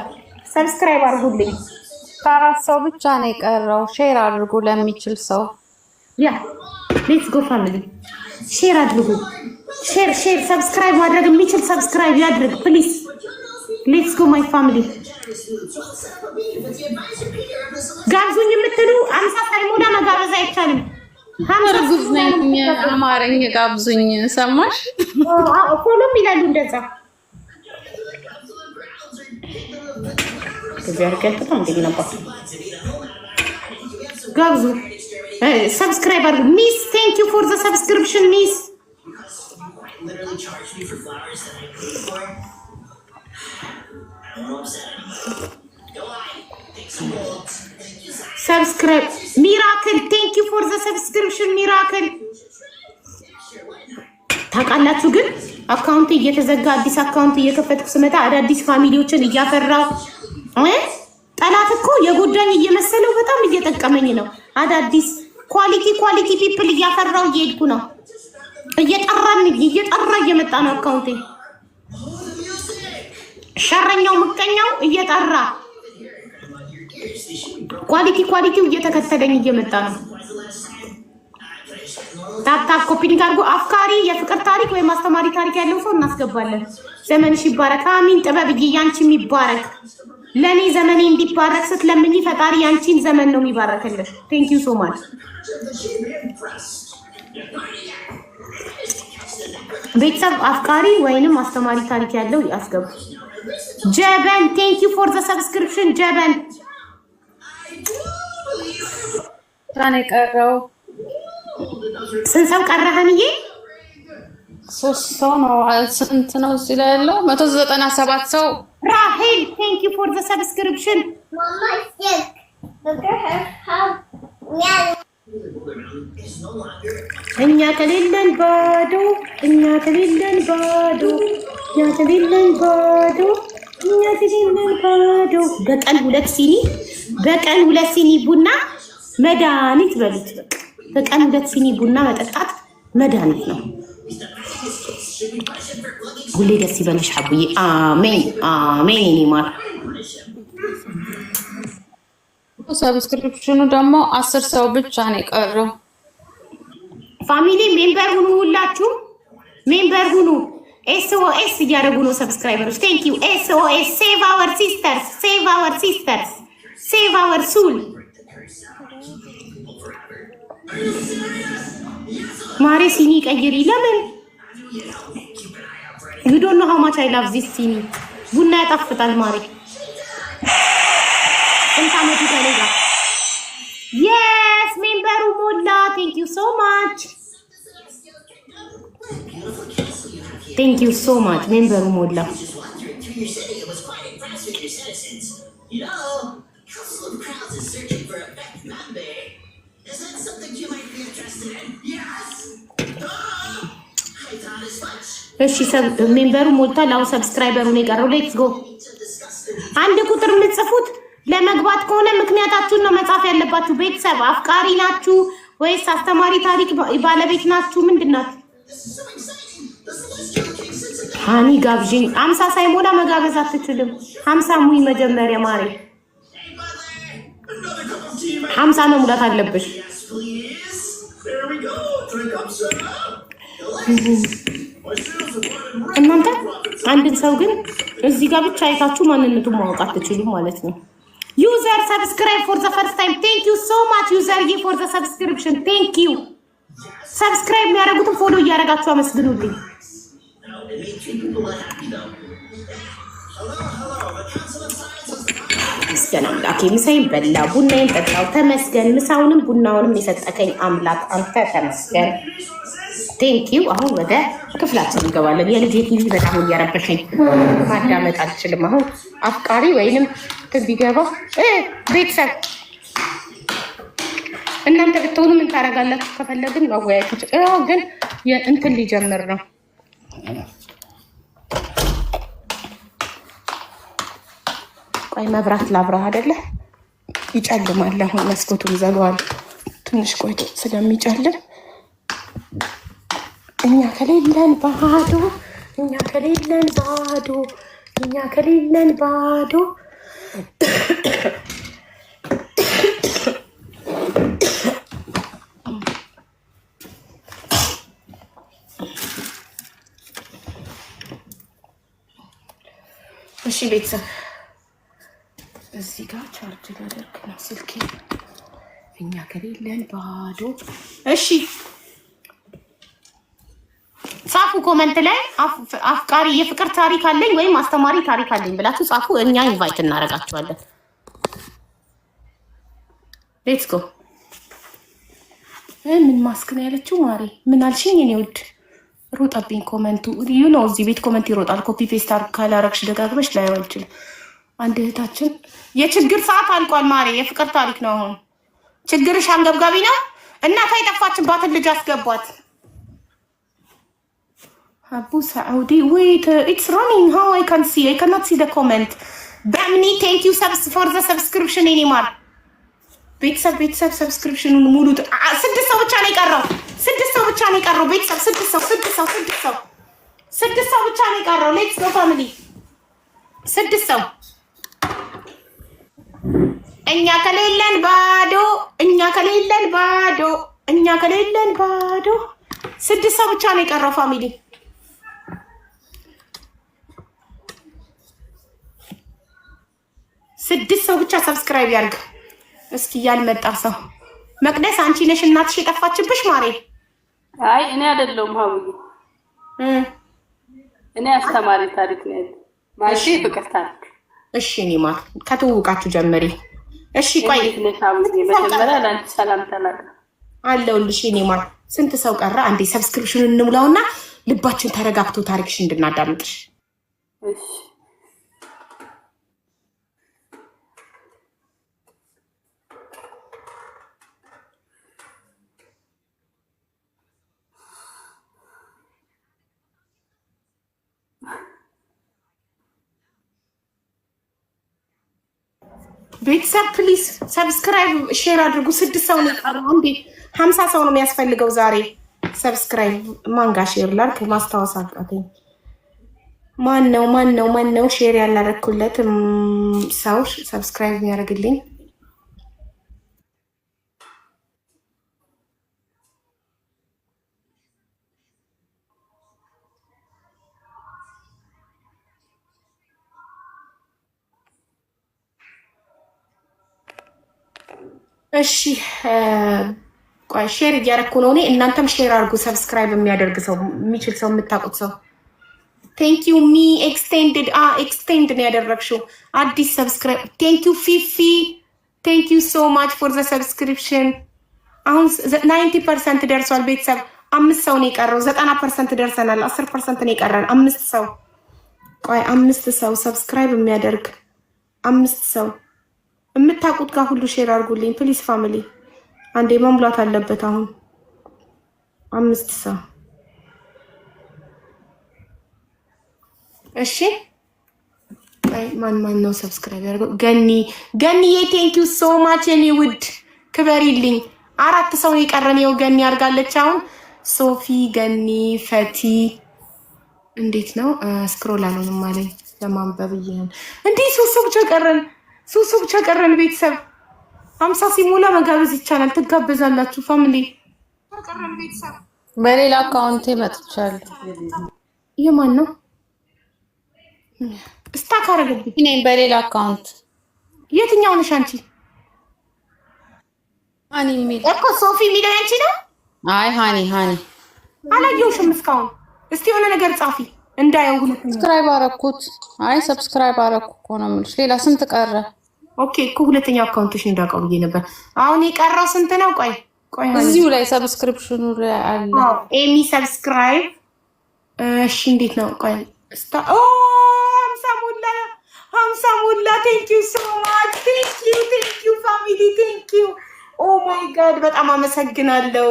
ሰብስክራይብ አድርጉልኝ። 4 ሰው ብቻ ነው የቀረው። ሼር አድርጉ ለሚችል ሰው። ያ ሌትስ ጎ ፋሚሊ ሼር አድርጉ። ሼር ሰብስክራይብ ማድረግ የሚችል ሰብስክራይብ ያድርግ ፕሊዝ። ሌትስ ጎ ማይ ፋሚሊ። ጋብዙኝ የምትሉ 50 ሳይሞላ መጋበዝ አይቻልም። እርጉዝ ነኝ አማረኝ ጋብዙኝ። ሰማሽ? ፎሎም ይላሉ እንደዛ። ከዚህ አርቀት እንግዲህ ነበር። ጋብዙ፣ ሰብስክራይብ አድርጉ። ሚስ ቴንክ ዩ ፎር ዘ ሰብስክሪፕሽን ሚስ። ሰብስክራይብ ሚራክል ቴንክ ዩ ፎር ዘ ሰብስክሪፕሽን ሚራክል። ታውቃላችሁ ግን አካውንት እየተዘጋ አዲስ አካውንት እየከፈትኩ ስመጣ አዳዲስ ፋሚሊዎችን እያፈራው ጠላት እኮ የጎዳኝ እየመሰለው በጣም እየጠቀመኝ ነው። አዳዲስ ኳሊቲ ፒፕል እያፈራው እየሄድኩ ነው። እየጠራ እየመጣ ነው አካውንቴ። ሸረኛው ምቀኛው እየጠራ ኳሊቲው እየተከተለኝ እየመጣ ነው። ታፕ ኮፒኒንግ አድርጎ አፍካሪ የፍቅር ታሪክ ወይም አስተማሪ ታሪክ ያለው ሰው እናስገባለን። ዘመንሽ ይባረክ። አሚን። ጥበብዬ ያንቺም ይባረክ። ለኔ ዘመኔ እንዲባረክ ስትለምኝ ፈጣሪ ያንቺን ዘመን ነው የሚባረክልሽ። ቴንክ ዩ ሶ ማች። ቤተሰብ አፍቃሪ ወይንም አስተማሪ ታሪክ ያለው ያስገቡ። ጀበን ቴንክ ዩ ፎር ዘ ሰብስክሪፕሽን ጀበን። ታኔ ቀረው ስንት ሰው ቀረህንዬ? 3 ሰው ነው። ስንት ነው እዚህ ላይ ያለው? 197 ሰው። ራሄል ቴንክ ዩ ፎር ዘ ሰብስክሪፕሽን። እኛ ከሌለን ባዶ፣ እኛ ከሌለን ባዶ፣ እኛ ከሌለን ባዶ፣ እኛ ከሌለን ባዶ። በቀን 2 ሲኒ ቡና መድኃኒት በሉት። በቀን 2 ሲኒ ቡና መጠጣት መድኃኒት ነው። ሁሌ ደስ ይበልሽ ሀቡዬ። አሜን አሜን። እኔ ማር ሰብስክሪፕሽኑ ደግሞ 10 ሰው ብቻ ነው የቀረው። ፋሚሊ ሜምበር ሁኑ፣ ሁላችሁ ሜምበር ሁኑ። ኤስኦኤስ እያደረጉ ነው ሰብስክራይበሮች። ቴንክ ዩ ኤስኦኤስ። ሴቭ አወር ሲስተርስ፣ ሴቭ አወር ሲስተርስ፣ ሴቭ አወር ሱል። ማሬ ሲኒ ቀይሪ። ለምን you don't know how much I love this ሲኒ። ቡና ያጣፍጣል ማሬ። እንታመቱ ከሌላ yes ሜምበሩ ሞላ። thank you so much ሜምበሩ ሞላ። እሺ ሜምበሩ ሞልቷል። አሁን ሰብስክራይበሩ ነው የቀረው። ሌትስ ጎ። አንድ ቁጥር የምትጽፉት ለመግባት ከሆነ ምክንያታችሁን ነው መጻፍ ያለባችሁ። ቤተሰብ አፍቃሪ ናችሁ ወይስ አስተማሪ ታሪክ ባለቤት ናችሁ? ምንድናችሁ? ሃኒ ጋብዥኝ። 50 ሳይሞላ መጋበዝ አትችልም። 50 ሙይ መጀመሪያ ማሬ 50 ነው ሙላት አለብሽ። እናንተ አንድን ሰው ግን እዚህ ጋር ብቻ አይታችሁ ማንነቱን ማወቅ አትችሉም ማለት ነው። ዩዘር ሰብስክራይብ ፎር ዘ ፈርስት ታይም ቴንክ ዩ ሶ ማች ዩዘር ጊ ፎር ዘ ሰብስክሪፕሽን ቴንክ ዩ። ሰብስክራይብ የሚያደርጉትን ፎሎ እያደረጋችሁ አመስግኑልኝ። መስገን አምላኬ ምሳዬን በላ ቡናዬን ጠጣው ተመስገን። ምሳውንም ቡናውንም የሰጠከኝ አምላክ አንተ ተመስገን። ቴንክ ዩ። አሁን ወደ ክፍላችን እንገባለን። የልጄ ቲቪ በጣም እያረበሸኝ ማዳመጥ አልችልም። አሁን አፍቃሪ ወይንም ቢገባ ቤተሰብ እናንተ ብትሆኑ ምን ታደርጋላችሁ? ከፈለግን ማወያየት ግን እንትን ሊጀምር ነው። ቆይ መብራት ላብራ አይደለ? ይጨልማል። አሁን መስኮቱን ዘጋዋል። ትንሽ ቆይቶ ስለሚጨልም እኛ ከሌለን ባዶ፣ እኛ ከሌለን ባዶ፣ እኛ ከሌለን ባዶ። እሺ ቤተሰብ እዚህ ጋር ቻርጅ ላደርግ ነው ስልኬ። እኛ ከሌለን ባዶ። እሺ ጻፉ ኮመንት ላይ አፍቃሪ የፍቅር ታሪክ አለኝ ወይም አስተማሪ ታሪክ አለኝ ብላችሁ ጻፉ። እኛ ኢንቫይት እናደርጋችኋለን። ሌትስ ጎ። ምን ማስክ ነው ያለችው ማሪ? ምን አልሽኝ? እኔ ውድ ሮጣብኝ ኮመንቱ። ዩ ኖ እዚህ ቤት ኮመንት ይሮጣል። ኮፒ ፔስት ካላረግሽ ደጋግመሽ ላይ አልችልም። አንድ እህታችን የችግር ሰዓት አልቋል ማሪ። የፍቅር ታሪክ ነው አሁን። ችግርሽ አንገብጋቢ ነው። እናቷ የጠፋችባትን ልጅ አስገቧት። አቡ ሳዑዲ wait it's running how I cannot see the comment በምኒ thank you for the subscription anymore ቤተሰብ ሰብስክሪፕሽኑን ሙሉት። 6 ሰው ብቻ ነው የቀረው። 6 ሰው ብቻ ነው የቀረው ቤተሰብ 6 ሰው ብቻ ነው የቀረው። ሌትስ ጎ ፋሚሊ 6 ሰው። እኛ ከሌለን ባዶ፣ እኛ ከሌለን ባዶ፣ እኛ ከሌለን ባዶ። 6 ሰው ብቻ ነው የቀረው ፋሚሊ። 6 ሰው ብቻ ሰብስክራይብ ያርግ። እስኪ ያልመጣ ሰው መቅደስ አንቺ ነሽ እናትሽ የጠፋችብሽ ማሬ? አይ እኔ አይደለሁም ሀቡዬ። እኔ አስተማሪ ታሪክ ነው ማሺ ፍቅር ታሪክ። እሺ እኔ ማር ከተውቃችሁ ጀመሪ። እሺ ቆይ መጀመሪያ ለአንቺ ሰላም ተናገር አለሁልሽ እኔ ማር። ስንት ሰው ቀረ? አንዴ ሰብስክሪፕሽን እንሙላውና ልባችን ተረጋግቶ ታሪክሽ እንድናዳምጥሽ። እሺ ቤተሰብ ፕሊዝ ሰብስክራይብ ሼር አድርጉ። 6 ሰው ነው የቀረው። አንዴ 50 ሰው ነው የሚያስፈልገው ዛሬ። ሰብስክራይብ ማንጋ ሼር ላርክ ማስታወስ አቃተኝ። ማን ነው ሼር ያላረኩለት ሰው ሰብስክራይብ የሚያደርግልኝ? እሺ ቆይ ሼር እያደረኩ ነው እኔ። እናንተም ሼር አድርጉ። ሰብስክራይብ የሚያደርግ ሰው የሚችል ሰው የምታውቁት ሰው። ቴንክ ዩ ሚ ኤክስቴንድድ ኤክስቴንድ ነው ያደረግሽው አዲስ ሰብስክራይብ። ቴንክ ዩ ፊፊ ቴንክ ዩ ሶ ማች ፎር ዘ ሰብስክሪፕሽን። አሁን 90% ደርሷል ቤተሰብ። 5 ሰው ነው የቀረው። 90% ደርሰናል። 10% ነው የቀረን። 5 ሰው ቆይ 5 ሰው ሰብስክራይብ የሚያደርግ 5 ሰው የምታውቁት ጋር ሁሉ ሼር አድርጉልኝ ፕሊስ ፋሚሊ። አንዴ መሙላት አለበት አሁን 5 ሰው። እሺ ማን ነው ሰብስክራይብ ያደርገው? ገኒዬ ቴንክ ዩ ሶ ማች የኔ ውድ ክበሪልኝ። 4 ሰው የቀረን ይኸው ገኒ አድርጋለች አሁን። ሶፊ፣ ገኒ፣ ፈቲ እንዴት ነው ስክሮል አለንም አለኝ ለማንበብ ይሄን እንዴ 3 ሰው ብቻ ቀረን። 3 ሰው ብቻ ቀረን ቤተሰብ። 50 ሲሞላ መጋበዝ ይቻላል። ትጋበዛላችሁ ፋሚሊ። ቀረን ቤተሰብ። በሌላ አካውንት መጥቻለሁ። የማን ነው ስታክ አደረገብኝ? እኔ በሌላ አካውንት። የትኛው ነሽ አንቺ? ሃኒ ሚል እኮ ሶፊ የሚለው ያንቺ ነው? አይ ሃኒ አላየሁሽም እስካሁን። እስቲ የሆነ ነገር ጻፊ እንዳየው። ሰብስክራይብ አደረኩት። አይ ሰብስክራይብ አደረኩ እኮ ነው የምልሽ። ሌላ ስንት ቀረ? ኦኬ እኮ ሁለተኛው አካውንትሽ እንዳውቀው ብዬ ነበር። አሁን የቀረው ስንት ነው? ቆይ እዚሁ ላይ ሰብስክሪፕሽኑ ላይ አለ። ኤሚ ሰብስክራይብ። እሺ እንዴት ነው? ቆይ እስታ 50 ሞላ። ቴንክ ዩ ሶ ማች። ቴንክ ዩ ፋሚሊ ቴንክ ዩ። ኦ ማይ ጋድ በጣም አመሰግናለሁ።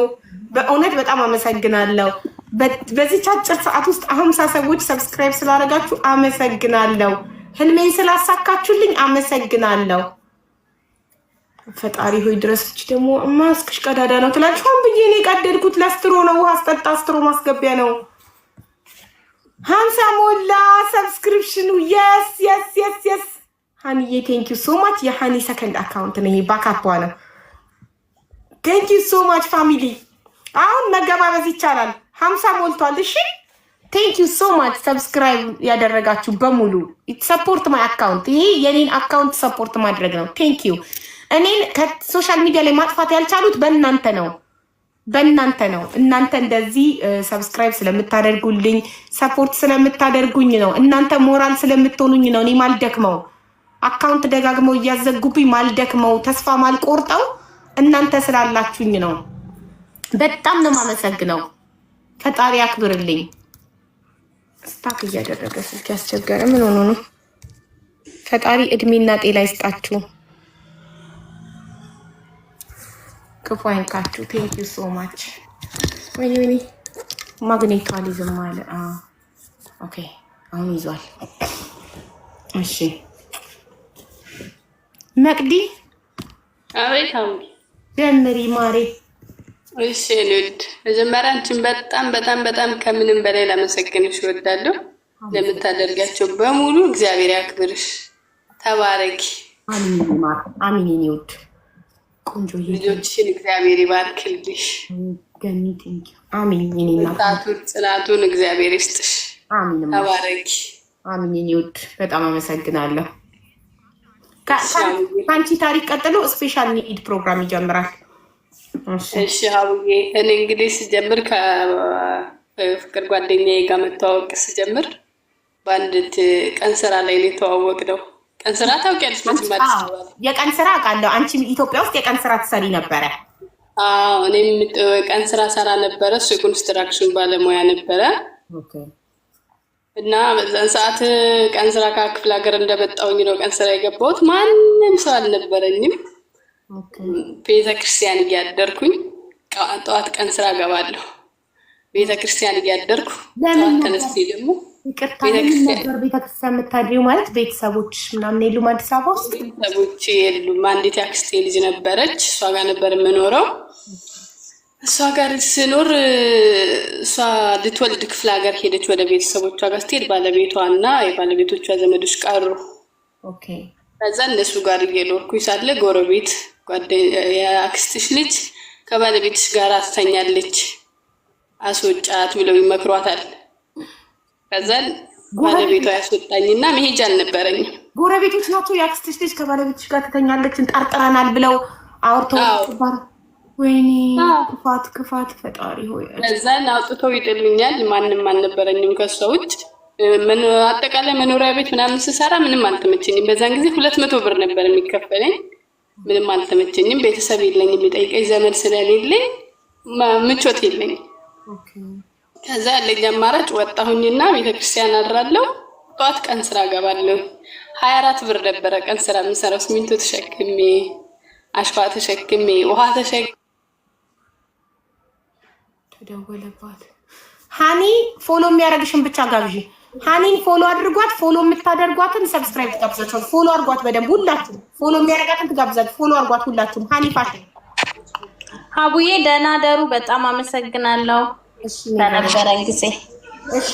በእውነት በጣም አመሰግናለሁ። በዚህ አጭር ሰዓት ውስጥ 50 ሰዎች ሰብስክራይብ ስላደረጋችሁ አመሰግናለሁ። ህልሜን ስላሳካችሁልኝ አመሰግናለሁ። ፈጣሪ ሆይ ድረስች ደግሞ ማስክሽ ቀዳዳ ነው ትላለች። ሆን ብዬ ነው የቀደድኩት። ለስትሮ ነው ውሃ አስጠጣ ስትሮ ማስገቢያ ነው። 50 ሞላ ሰብስክሪፕሽኑ። የስ ሃኒዬ ቴንክ ዩ ሶ ማች። የሃኒ ሰከንድ አካውንት ነው ይሄ፣ ባካፓ ነው። ቴንክ ዩ ሶ ማች ፋሚሊ። አሁን መገባበዝ ይቻላል። 50 ሞልቷል። እሺ ቴንክ ዩ ሶ ማች ሰብስክራይብ ያደረጋችሁ በሙሉ። ሰፖርት ማይ አካውንት። ይሄ የኔን አካውንት ሰፖርት ማድረግ ነው። ቴንክ ዩ። እኔን ከሶሻል ሚዲያ ላይ ማጥፋት ያልቻሉት በእናንተ ነው። እናንተ እንደዚህ ሰብስክራይብ ስለምታደርጉልኝ ሰፖርት ስለምታደርጉኝ ነው። እናንተ ሞራል ስለምትሆኑኝ ነው። እኔ ማልደክመው አካውንት ደጋግመው እያዘጉብኝ ማልደክመው ተስፋ ማልቆርጠው እናንተ ስላላችሁኝ ነው። በጣም ነው የማመሰግነው። ፈጣሪ አክብርልኝ። ስታክ እያደረገ ስልክ ያስቸገረ ምን ሆኖ ነው? ፈጣሪ እድሜና ጤና ይስጣችሁ፣ ክፉ አይንካችሁ። ቴንክ ዩ ሶ ማች። ወይኔ ማግኔቷሊዝም አለ። ኦኬ አሁን ይዟል። እሺ መቅዲ አቤት ጀምሪ ማሬ። እሺ ልድ መጀመሪያ አንቺን በጣም ከምንም በላይ ላመሰግንሽ እወዳለሁ። ለምታደርጋቸው በሙሉ እግዚአብሔር ያክብርሽ። ተባረኪ። አሚን። ይውድ ቆንጆ ልጆችሽን እግዚአብሔር ይባርክልሽ። ገኒ ቴንክ ዩ። አሚን። ጽናቱን እግዚአብሔር ይስጥሽ። አሚን። ተባረኪ። አሚን። ይውድ በጣም አመሰግናለሁ። ከአንቺ ታሪክ ቀጥሎ ስፔሻል ኒድ ፕሮግራም ይጀምራል። እሺ ሀቡዬ፣ እኔ እንግዲህ ስጀምር ፍቅር ጓደኛዬ ጋር መተዋወቅ ስጀምር በአንዲት ቀን ስራ ላይ ነው የተዋወቅነው። ቀን ስራ ታውቂያለሽ ማለት ነው? የቀን ስራ አውቃለሁ። አንቺ ኢትዮጵያ ውስጥ የቀን ስራ ትሰሪ ነበረ? አዎ እኔም ቀን ስራ ሰራ ነበረ። እሱ የኮንስትራክሽን ባለሙያ ነበረ። እና በዛን ሰዓት ቀን ስራ ከክፍለ ሀገር እንደመጣሁኝ ነው ቀን ስራ የገባሁት። ማንም ሰው አልነበረኝም። ቤተክርስቲያን እያደርኩኝ ጠዋት ቀን ስራ ገባለሁ። ቤተክርስቲያን እያደርኩ ጠዋት ተነስቼ ደግሞ ቤተክርስቲያን የምታድሪው ማለት ቤተሰቦች ምናምን የሉም አዲስ አበባ ውስጥ? ቤተሰቦች የሉም። አንዲት የአክስቴ ልጅ ነበረች፣ እሷ ጋር ነበር የምኖረው። እሷ ጋር ስኖር እሷ ልትወልድ ክፍለ ሀገር ሄደች። ወደ ቤተሰቦቿ ጋር ስትሄድ ባለቤቷ እና የባለቤቶቿ ዘመዶች ቀሩ። ከዛ እነሱ ጋር እየኖርኩኝ ሳለ ጎረቤት የአክስትሽ ልጅ ከባለቤትሽ ጋር ትተኛለች አስወጫት ብለው ይመክሯታል። ከዛን ባለቤቷ ያስወጣኝና መሄጃ አልነበረኝም። ጎረቤቶች ናቸው የአክስትሽ ልጅ ከባለቤትሽ ጋር ትተኛለች እንጠርጥረናል ብለው አውርተው ወይኔ ክፋት ፈጣሪ ሆይ። ከዛን አውጥተው ይጥሉኛል። ማንም አልነበረኝም ከሷ ውጭ። አጠቃላይ መኖሪያ ቤት ምናምን ስሰራ ምንም አልተመቸኝም። በዛን ጊዜ 200 ብር ነበር የሚከፈለኝ። ምንም አልተመቸኝም። ቤተሰብ የለኝም የሚጠይቀኝ ዘመድ ስለሌለኝ ምቾት የለኝም። ከዛ ያለኝ አማራጭ ወጣሁኝና ቤተክርስቲያን አድራለሁ። ጠዋት ቀን ስራ ገባለሁ። 24 ብር ነበረ ቀን ስራ የምሰራው። ሲሚንቶ ተሸክሜ፣ አሸዋ ተሸክሜ፣ ውሃ ተደወለባት። ሃኒ ፎሎ የሚያደርግሽን ብቻ ጋብዢ። ሃኒን ፎሎ አድርጓት። ፎሎ የምታደርጓትን ሰብስክራይብ ትጋብዛችሁ። ፎሎ አድርጓት በደንብ ሁላችሁም። ፎሎ የሚያደርጋትን ትጋብዛችሁ። ፎሎ አድርጓት ሁላችሁም። ሃኒ ፋሽን ሀቡዬ ደህና ደሩ። በጣም አመሰግናለሁ ለነበረን ጊዜ። እሺ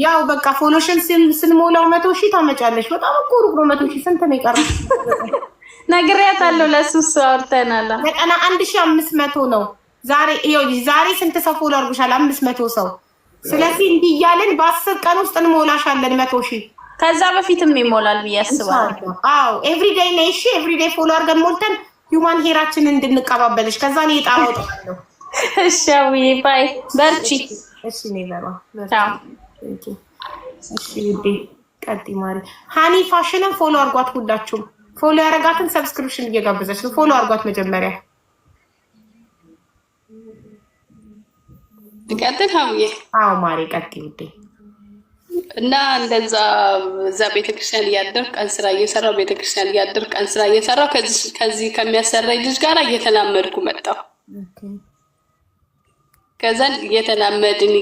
ያው በቃ ፎሎሽን ስንሞላው 100,000 ታመጫለሽ። በጣም እኮ ሩቅ ነው። 100,000 ስንት ነው የቀረው? ነግሬያታለሁ። ለሱስ አውርተናል። በቀና 1500 ነው። ዛሬ ስንት ሰው ፎሎ አድርጎሻል? 500 ሰው። ስለዚህ እንዲህ እያለን በ10 ቀን ውስጥ እንሞላሻለን 100,000። ከዛ በፊትም ይሞላል ብዬ አስባለሁ። አዎ ኤቭሪዴይ ነይ። እሺ ኤቭሪዴይ ፎሎ አድርገን ሞልተን ሂውማን ሄራችንን እንድንቀባበልሽ። ከዛ ነው የጣወጣለሁ። እሺ አውዬ ባይ በርቺ። እሺ ኔቨር ቻው። እሺ ውዴ ቀጥይ ማሪ። ሃኒ ፋሽንን ፎሎ አድርጓት ሁላችሁም። ፎሎ ያረጋትን ሰብስክሪፕሽን እየጋበዘች ነው። ፎሎ አድርጓት መጀመሪያ። ቀጥል ሀውዬ። አዎ ማሪ ቀጥይ ውዴ። እና እንደዛ እዛ ቤተክርስቲያን እያደርኩ ቀን ስራ እየሰራሁ ቤተክርስቲያን እያደርኩ ቀን ስራ እየሰራሁ ከዚህ ከሚያሰራኝ ልጅ ጋር እየተላመድኩ መጣሁ። ከዛን እየተላመድን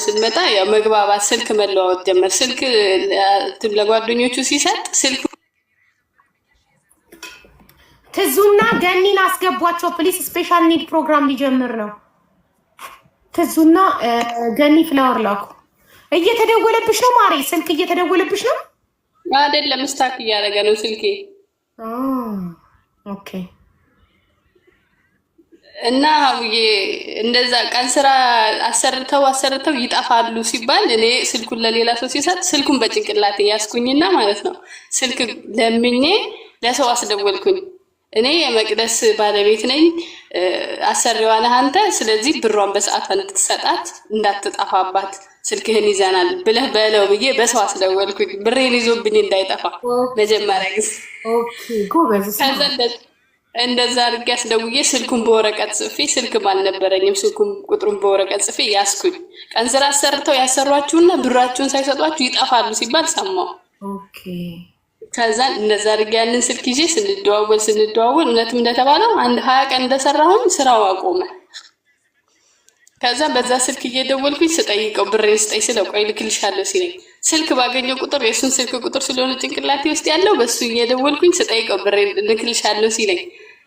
ስንመጣ ያው መግባባት፣ ስልክ መለዋወጥ ጀመር። ስልክ ለጓደኞቹ ሲሰጥ ስልክ ትዙና ገኒን አስገቧቸው ፕሊስ። ስፔሻል ኒድ ፕሮግራም ሊጀምር ነው። ትዙና ገኒ ፍላወር ላኩ። እየተደወለብሽ ነው ማሬ? ስልክ እየተደወለብሽ ነው? አይደለም ስታክ እያደረገ ነው ስልኬ። ኦኬ። እና ሀውዬ እንደዛ ቀን ስራ አሰርተው ይጠፋሉ ሲባል እኔ ስልኩን ለሌላ ሰው ሲሰጥ ስልኩን በጭንቅላቴ ያስኩኝና ማለት ነው ስልክ ለምኜ ለሰው አስደወልኩኝ። እኔ የመቅደስ ባለቤት ነኝ፣ አሰሪዋ ነህ አንተ። ስለዚህ ብሯን በሰዓት እንድትሰጣት እንዳትጠፋባት ስልክህን ይዘናል ብለህ በለው ብዬ በሰው አስደወልኩኝ። ብሬን ይዞብኝ እንዳይጠፋ መጀመሪያ ጊዜ። እንደዛ አድርጌ አስደውዬ ስልኩን በወረቀት ጽፌ፣ ስልክም አልነበረኝም፣ ስልኩን ቁጥሩን በወረቀት ጽፌ ያስኩኝ። ቀን ስራ አሰርተው ያሰሯችሁና ብራችሁን ሳይሰጧችሁ ይጠፋሉ ሲባል ሰማሁ። ከዛ እንደዛ አድርጌ ያንን ስልክ ይዤ ስንደዋወል እውነትም እንደተባለው 20 ቀን እንደሰራሁኝ ስራው አቆመ። ከዛ በዛ ስልክ እየደወልኩኝ ስጠይቀው ብሬን ስጠኝ ስለው ቆይ ልክልሻለሁ ሲለኝ ስልክ ባገኘው ቁጥር የእሱን ስልክ ቁጥር ስለሆነ ጭንቅላቴ ውስጥ ያለው በሱ እየደወልኩኝ ስጠይቀው ብሬን ልክልሻለሁ ሲለኝ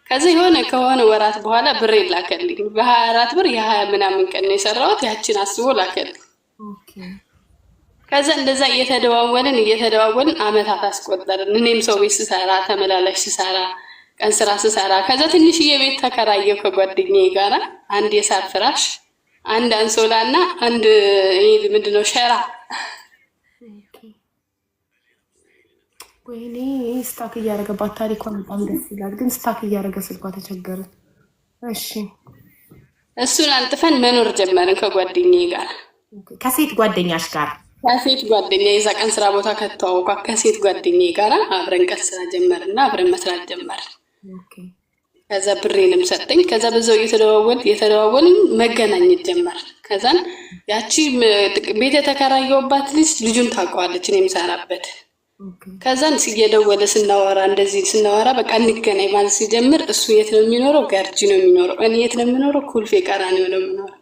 ከዛ ከሆነ ወራት በኋላ ብሬን ላከልኝ። በ24 ብር የ20 ምናምን ቀን ነው የሰራሁት። ያችን አስቦ ላከልኝ። ከዛ እንደዛ እየተደዋወልን አመታት አስቆጠርን። እኔም ሰው ቤት ስሰራ ተመላላሽ ስሰራ ቀን ስራ ስሰራ ከዛ ትንሽዬ ቤት ተከራየሁ ከጓደኛዬ ጋራ። አንድ የሳር ፍራሽ፣ አንድ አንሶላ እና አንድ ምንድነው ሸራ። ወይኔ ስታክ እያደረገባት ታሪኳን በጣም ደስ ይላል። ግን ስታክ እያደረገ ስልኳ ተቸገረ። እሺ እሱን አንጥፈን መኖር ጀመርን ከጓደኛዬ ጋር። ከሴት ጓደኛሽ ጋር? ከሴት ጓደኛዬ እዛ ቀን ስራ ቦታ ከተዋወቅኳት ከሴት ጓደኛዬ ጋር አብረን ቀን ስራ ጀመርና አብረን መስራት ጀመርን። ከዛ ብሬንም ሰጠኝ። ከዛ በዛው እየተደዋወልን መገናኘት ጀመርን። ከዛን ያቺ ቤት የተከራየሁባት ልጁን ታውቀዋለች እኔ የምሰራበት። ከዛን እየደወለ ስናወራ እንደዚህ ስናወራ በቃ እንገናኝ ማለት ሲጀምር እሱ የት ነው የሚኖረው? ገርጂ ነው የሚኖረው። እኔ የት ነው የምኖረው? ኩልፌ ቀራኒዮ ነው የምኖረው።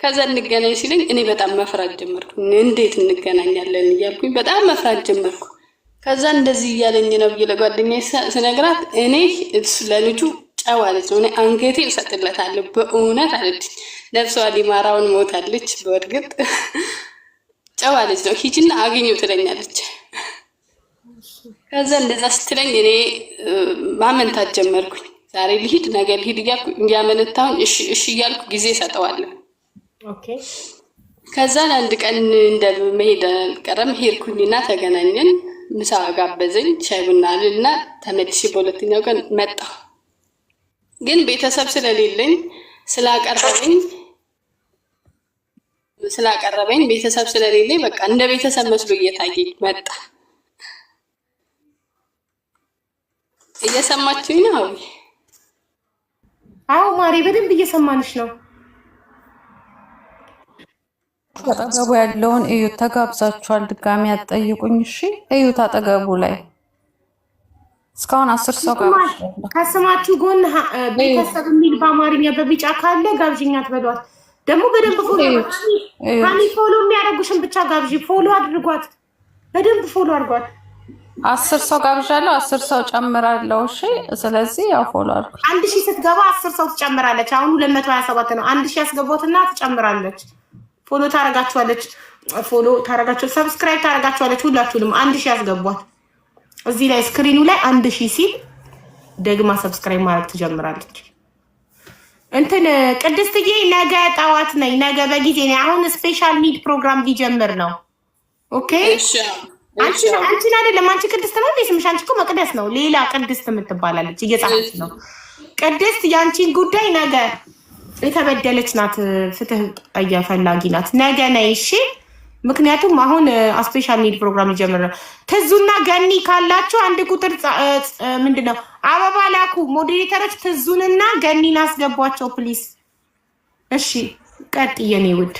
ከዛ እንገናኝ ሲለኝ እኔ በጣም መፍራት ጀመርኩ። እንዴት እንገናኛለን እያልኩኝ በጣም መፍራት ጀመርኩ። ከዛ እንደዚህ እያለኝ ነው ብዬ ለጓደኛዬ ስነግራት እኔ እሱ ለልጁ ጨዋ ልጅ ነው፣ እኔ አንገቴን እሰጥለታለሁ በእውነት አለች። ነፍሷ ሊማራውን ሞታለች። በእርግጥ ጨዋ ልጅ ነው፣ ሂጂና አግኙ ትለኛለች። ከዛ እንደዛ ስትለኝ እኔ ማመንታት ጀመርኩኝ። ዛሬ ልሂድ ነገ ልሂድ እያልኩ እንዲያመነታውን እሺ እያልኩ ጊዜ ሰጠዋለሁ። ከዛ አንድ ቀን እንደመሄድ አልቀረም ሄድኩኝና ተገናኘን። ምሳ ጋበዘኝ፣ ሻይ ቡና አልና ተመልሼ በሁለተኛው ቀን መጣሁ። ግን ቤተሰብ ስለሌለኝ ስላቀረበኝ ቤተሰብ ስለሌለኝ በቃ እንደ ቤተሰብ መስሎ እየታየኝ መጣ። እየሰማችሁኝ ነው? አዎ ማሪ፣ በደንብ እየሰማንሽ ነው። አጠገቡ ያለውን እዩት። ተጋብዛችኋል። ድጋሚ አትጠይቁኝ እሺ። እዩት አጠገቡ ላይ እስካሁን 10 ሰው ጋብዣለሁ። ከስማችሁ ጎን ቤተሰብ የሚል በአማርኛ በቢጫ ካለ ጋብዥኛ ትበሏት። ደግሞ በደንብ ፎሎ የሚያደርጉሽን ብቻ ጋብዥ። ፎሎ አድርጓት፣ በደንብ ፎሎ አድርጓት። 10 ሰው ጋብዣለሁ። 10 ሰው ጨምራለሁ። እሺ ስለዚህ ያው ፎሎ አድርጉ። 1000 ስትገባ 10 ሰው ትጨምራለች። አሁን 227 ነው። 1000 ያስገባትና ትጨምራለች። ፎሎ ታረጋችኋለች። ሰብስክራይብ ታረጋችኋለች። ሁላችሁንም 1000 ያስገቧት። እዚህ ላይ ስክሪኑ ላይ 1000 ሲል ደግማ ሰብስክራይብ ማድረግ ትጀምራለች። እንትን ቅድስትዬ ነገ ጠዋት ነኝ። ነገ በጊዜ ነኝ። አሁን ስፔሻል ኒድ ፕሮግራም ሊጀምር ነው። ኦኬ አንቺን አይደለም፣ አንቺ ቅድስት ነው እንዴ ስምሽ? አንቺ እኮ መቅደስ ነው። ሌላ ቅድስት የምትባላለች እየጻፈች ነው። ቅድስት ያንቺን ጉዳይ ነገ የተበደለች ናት፣ ፍትህ ፈላጊ ናት። ነገ ነይ እሺ። ምክንያቱም አሁን ስፔሻል ኒድ ፕሮግራም ሊጀምር ነው። ትዙና ገኒ ካላችሁ አንድ ቁጥር ምንድነው አበባ ላኩ። ሞዴሬተሮች ትዙንና ገኒን አስገቧቸው ፕሊስ። እሺ ቀጥይ የኔ ውድ።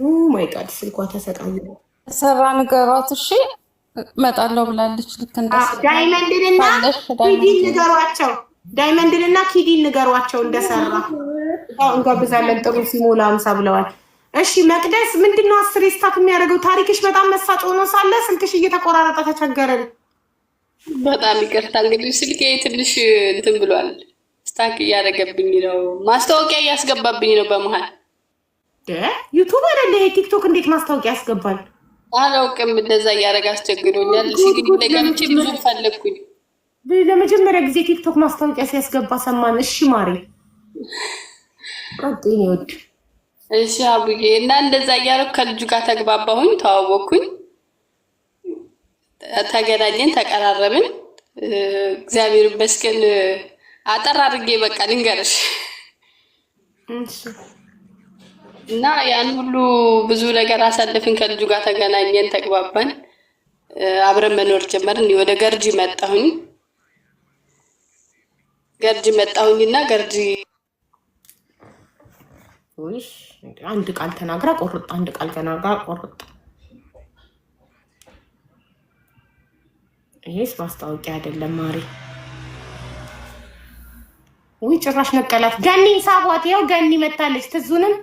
ኦ ማይ ጋድ ስልኳ ተሰቃየ። ሰራ ንገሯት እሺ። እመጣለሁ ብላለች። ልክ ዳይመንድንና ኪዲን ንገሯቸው። ዳይመንድንና ኪዲን ንገሯቸው እንደሰራ እንጋብዛለን። ጥሩ ሲሞላ 50 ብለዋል። እሺ መቅደስ ምንድነው 10 ስታክ የሚያደርገው? ታሪክሽ በጣም መሳጭ ሆኖ ሳለ ስልክሽ እየተቆራረጠ ተቸገረን። በጣም ይቅርታ። እንግዲህ ስልኬ ትንሽ እንትን ብሏል፣ ስታክ እያደረገብኝ ነው። ማስታወቂያ እያስገባብኝ ነው በመሃል። ዩቲዩብ አይደለ ቲክቶክ እንዴት ማስታወቂያ ያስገባል? አላውቅም። እንደዛ እያደረገ አስቸግሮኛል። ሲግኒ ለጋምቼ ብዙ ፈለግኩኝ። ለመጀመሪያ ጊዜ ቲክቶክ ማስታወቂያ ሲያስገባ ሰማን። እሺ ማሪ ቀጥይ ወድ። እሺ አቡዬ እና እንደዛ እያደረኩ ከልጁ ጋር ተግባባሁኝ፣ ተዋወቅኩኝ፣ ተገናኘን፣ ተቀራረብን። እግዚአብሔር ይመስገን። አጠር አድርጌ በቃ ልንገርሽ እና ያን ሁሉ ብዙ ነገር አሳልፍን። ከልጁ ጋር ተገናኘን፣ ተግባባን፣ አብረን መኖር ጀመርን። ወደ ገርጂ መጣሁኝና ገርጂ አንድ ቃል ተናግራ ቆርጥ፣ አንድ ቃል ተናግራ ቆርጥ። ይሄስ ማስታወቂያ አይደለም ማሪ። ወይ ጭራሽ ነቀላት። ገኒን ሳቧት። ይኸው ገኒ መታለች። ትዙንም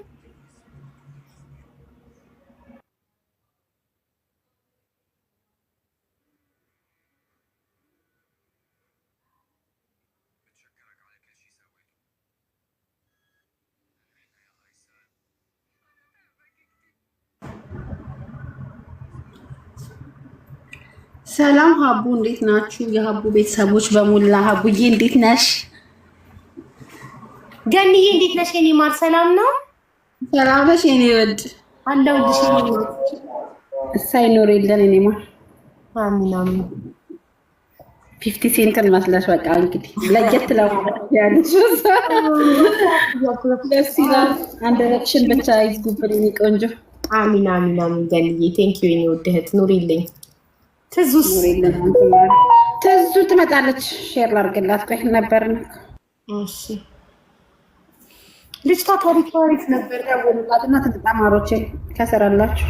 ሰላም ሀቡ፣ እንዴት ናችሁ? የሀቡ ቤተሰቦች በሙላ ሀቡዬ እንዴት ነሽ? ገኒዬ እንዴት ነሽ? የኔ ማር ሰላም ነው? ሰላም ነሽ የኔ ወድ? አለሁልሽ የኔ ማር። እሳይ ኖር የለን የኔ ማር። አሚን አሚን። 50 ሴንትን መስለሽ በቃ እንግዲህ ለየት ለማለት ያለሽ ደስ ይላል። አንድ ረክሽን ብቻ ይዝጉብልኝ ቆንጆ። አሚን አሚን አሚን። ገንዬ ቴንክ ዩ የኔ ውድ እህት ኑሪልኝ። ትዙስ ትዙ ትመጣለች። ሼር ላድርግላት ቆይ ነበርና እሺ ልጅቷ ታሪክ ነበር ያወጣትና ተማሮቼ ከሰራላችሁ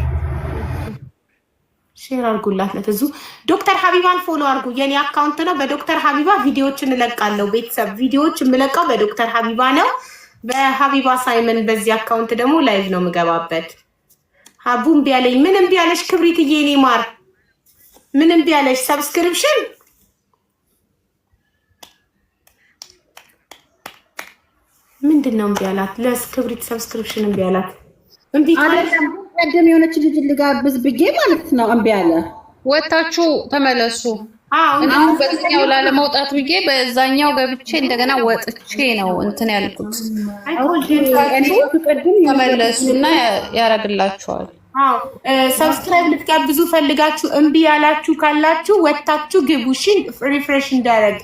ሼር አድርጉላት ለትዙ። ዶክተር ሀቢባን ፎሎ አድርጉ። የኔ አካውንት ነው። በዶክተር ሀቢባ ቪዲዮዎችን እለቃለሁ። ቤተሰብ ቪዲዮዎች የምለቀው በዶክተር ሀቢባ ነው። በሀቢባ ሳይመን በዚህ አካውንት ደግሞ ላይቭ ነው የምገባበት። ሀቡ እምቢ አለኝ። ምን እምቢ አለሽ ክብሪትዬ? የኔ ማር ምን እምቢ አለሽ? ሰብስክሪፕሽን ምንድን ነው እምቢ አላት? ለክብሪት ሰብስክሪፕሽን እምቢ አላት። እምቢ ቀደም የሆነች ልጅ ልጋብዝ ብዬ ማለት ነው እምቢ አለ። ወጣችሁ ተመለሱ። አሁን በዚህኛው ላለመውጣት ብዬ በዛኛው ገብቼ እንደገና ወጥቼ ነው እንትን ያልኩት። ተመለሱና ያረግላችኋል። ሰብስክራይብ ልትጋብዙ ፈልጋችሁ እምቢ ያላችሁ ካላችሁ ወጣችሁ ግቡሽን ሪፍሬሽ እንዳረግ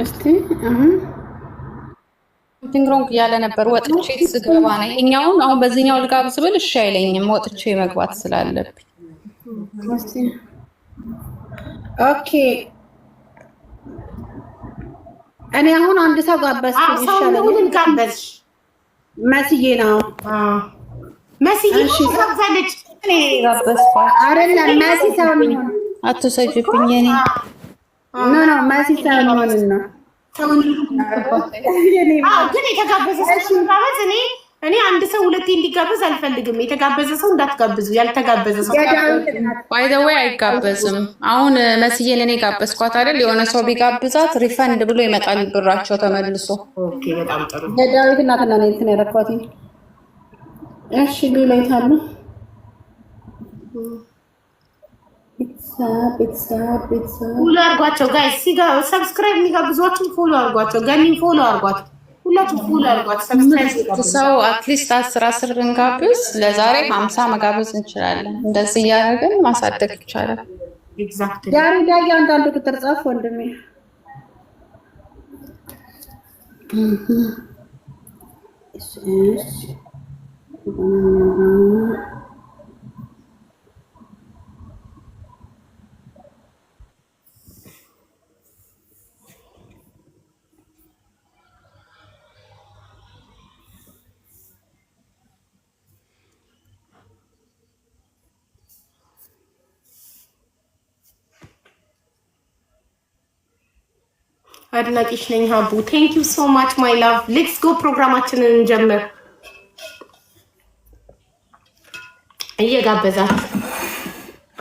እስቲ አሁን ቲንግሮንግ ያለ ነበር ወጥቼ ስገባ ነው። እኛውን አሁን በዚህኛው ልጋብዝ ብል እሺ አይለኝም ወጥቼ መግባት ስላለብኝ። ኦኬ እኔ አሁን አንድ ሰው ጋበዝኩኝ ይሻላል። ምን ጋበዝሽ? መስዬ ነው። መስዬ ጋብዛለች። እኔ ጋበዝኳት አይደለም መሲ ሰው ነው። አትሰጅብኝ። እኔ ኖ መሲ ሰው ነው ነው ግን የተጋበዘ ሰው ጋበዝ። እኔ አንድ ሰው ሁለቴ እንዲጋበዝ አልፈልግም። የተጋበዘ ሰው እንዳትጋብዙ። ያልተጋበዘ ሰው ባይ ዘ ዌይ አይጋበዝም። አሁን መስዬን እኔ ጋበዝኳት አይደል? የሆነ ሰው ቢጋብዛት ሪፈንድ ብሎ ይመጣል ብራቸው ተመልሶ። ኦኬ በጣም ጥሩ። የዳዊት እናትና ነው እንትን ያደረኳት። እሺ ሌላ ይታሉ ቤተሰብ ፎሎ አድርጓቸው ጋይስ። ሰብስክራይብ የሚጋብዟችሁ ፎሎ አድርጓቸው። ገኒን ፎሎ አድርጓቸው። ሁላችሁ ፉል አድርጓት። ሰብስክራይብ ሰው አትሊስት 10 ብንጋብዝ ለዛሬ 50 መጋበዝ እንችላለን። እንደዚህ እያደረግን ማሳደግ ይቻላል። ኤግዛክትሊ ዛሬ ላይ አንዳንድ ቁጥር ጻፍ ወንድሜ። አድናቂሽ ነኝ ሀቡ። ቴንክ ዩ ሶ ማች ማይ ላቭ። ሌትስ ጎ ፕሮግራማችንን እንጀምር። እየጋበዛት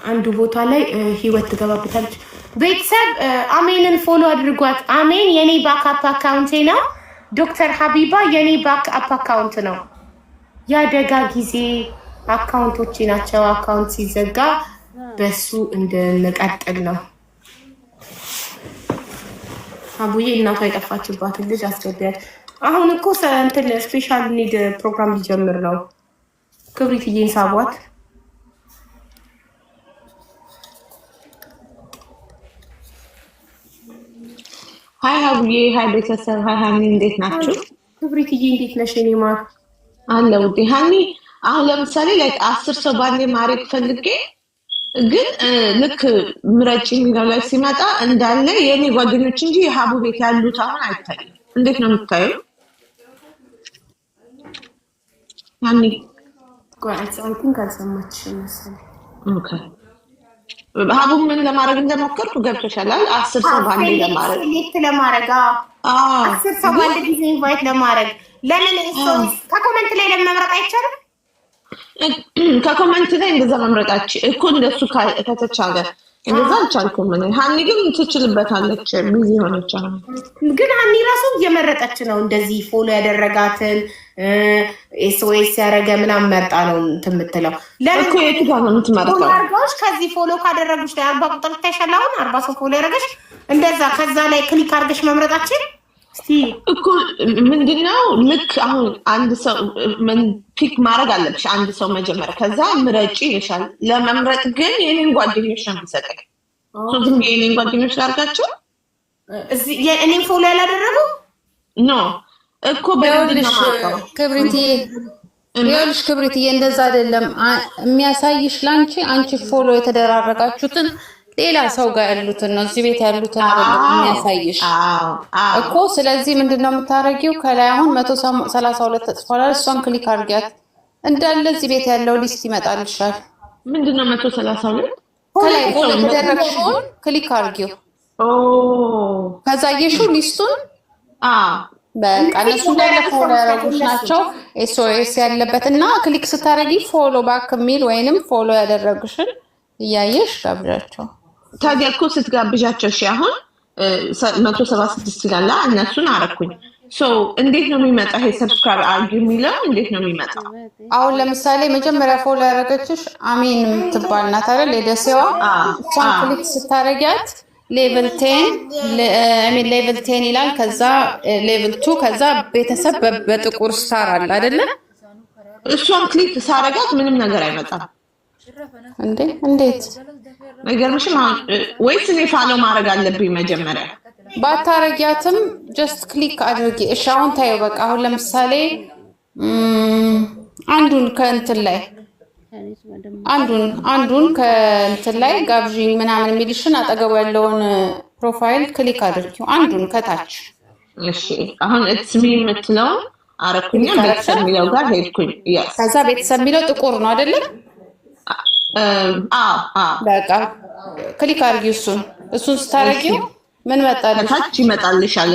አንዱ ቦታ ላይ ህይወት ትገባበታለች። ቤተሰብ አሜንን ፎሎ አድርጓት። አሜን የኔ ባክአፕ አካውንቴ ነው። ዶክተር ሀቢባ የኔ ባክአፕ አካውንት ነው። ያደጋ ጊዜ አካውንቶቼ ናቸው። አካውንት ሲዘጋ በሱ እንድንቀጥል ነው። አቡዬ እናቷ የጠፋችባትን ልጅ አስገቢያት። አሁን እኮ እንትን ስፔሻል ኒድ ፕሮግራም ሊጀምር ነው። ክብሪትዬን ሳቧት። ሀይ አቡዬ፣ ሀይ ቤተሰብ፣ ሀይ ሀኒ፣ እንዴት ናችሁ? ክብሪትዬ እንዴት ነሽ? እኔ ማር አለ ውዴ። ሀኒ አሁን ለምሳሌ ላይ 10 ሰው ባንዴ ማድረግ ፈልጌ ግን ልክ ምረጭ የሚለው ላይ ሲመጣ እንዳለ የኔ ጓደኞች እንጂ የሀቡ ቤት ያሉት አሁን አይታይም። እንዴት ነው የምታየው? ያኒ ጓንጻንኩን ካልሰማችሽ መሰለኝ። ኦኬ ሀቡ ምን ለማድረግ እንደሞከርኩ ገብቶሻል? 10 ሰው ባንዴ ለማድረግ ሴሌክት ለማድረግ 10 ሰው ባንዴ ጊዜ ኢንቫይት ለማድረግ ለምን ከኮሜንት ላይ ለመምረጥ አይቻልም? ከኮሜንት ላይ እንደዛ መምረጣች እኮ እንደሱ ከተቻለ እንደዛ አልቻልኩም። ሀኒ ግን ትችልበታለች። ቢዚ ሆነች። አሁን ግን ሀኒ ራሱ እየመረጠች ነው። እንደዚህ ፎሎ ያደረጋትን ኤስኦኤስ ያደረገ ምናምን መርጣ ነው የምትለው። ለምን እኮ የት ጋር ነው የምትመርጠው? አርጋዎች ከዚህ ፎሎ ካደረጉሽ ላይ 40 ቁጥር ታይሻል። አሁን 40 ሰው ፎሎ ያደረገሽ እንደዛ ከዛ ላይ ክሊክ አድርገሽ መምረጣችን እኮ ምንድነው? ልክ አሁን አንድ ሰው ፒክ ማድረግ አለብሽ አንድ ሰው መጀመሪያ፣ ከዛ ምረጪ ይልሻል። ለመምረጥ ግን የኔን ጓደኞች ነው የሚሰጠኝ። ዝም ብዬ እኔን ጓደኞች ላድርጋቸው እዚህ የእኔን ፎሎ ያላደረጉ ኖ እኮ በልሽ ክብሪትዬ ይኸውልሽ ክብሪትዬ እንደዛ አይደለም የሚያሳይሽ ላንቺ አንቺ ፎሎ የተደራረጋችሁትን ሌላ ሰው ጋር ያሉትን ነው እዚህ ቤት ያሉትን አይደለም የሚያሳይሽ እኮ ስለዚህ ምንድነው የምታረጊው ከላይ አሁን 132 ተጽፏል እሷን ክሊክ አድርጊያት እንዳለ እዚህ ቤት ያለው ሊስት ይመጣልሻል ምንድነው 132 ከላይ ፎሎ የተደረግሽውን ክሊክ አድርጊው ከዛ የሽው ሊስቱን በቃ እነሱ እንዳለ ፎሎ ያደረጉሽ ናቸው ኤስኦኤስ ያለበት እና ክሊክ ስታረጊ ፎሎ ባክ የሚል ወይንም ፎሎ ያደረጉሽን እያየሽ ጋብዣቸው ታዲያ እኮ ስትጋብዣቸው እሺ አሁን 176 ይላል እነሱን አረኩኝ ሶ እንዴት ነው የሚመጣው ይሄ ሰብስክራይብ አርጊ የሚለው እንዴት ነው የሚመጣው አሁን ለምሳሌ መጀመሪያ ፎሎ ያደረገችሽ አሚን የምትባል ናት አይደል የደሴዋ እሷን ክሊክ ስታረጊያት ሌቭል 10 ሌቭል 10 ይላል ከዛ ሌቭል 2 ከዛ ቤተሰብ በጥቁር ስታር አለ አይደለ እሷን ክሊክ ሳረጋት ምንም ነገር አይመጣም እንዴት ነገርምሽም ወይስ እኔ ፋሎ ማድረግ አለብኝ መጀመሪያ ባታረጊያትም ጀስት ክሊክ አድርጊ እሺ አሁን ታዩ በቃ አሁን ለምሳሌ አንዱን ከእንትን ላይ አንዱን ከእንትን ላይ ጋብዥኝ ምናምን የሚልሽን አጠገቡ ያለውን ፕሮፋይል ክሊክ አድርጊው አንዱን ከታች እሺ አሁን እትስ ሚ የምትለው አረኩኝ ቤተሰብ የሚለው ጋር ሄድኩኝ ከዛ ቤተሰብ የሚለው ጥቁር ነው አይደለ በቃ ክሊክ አድርጊው እሱን ስታረጊው ምን መጣልሽ ታች ይመጣልሻል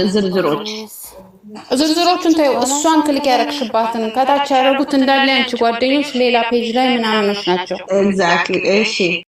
ዝርዝሮቹን ታዩ እሷን ክሊክ ያረክሽባትን ከታች ያደረጉት እንዳለ አንቺ ጓደኞች ሌላ ፔጅ ላይ ምናምኖች ናቸው ኤግዛክትሊ እሺ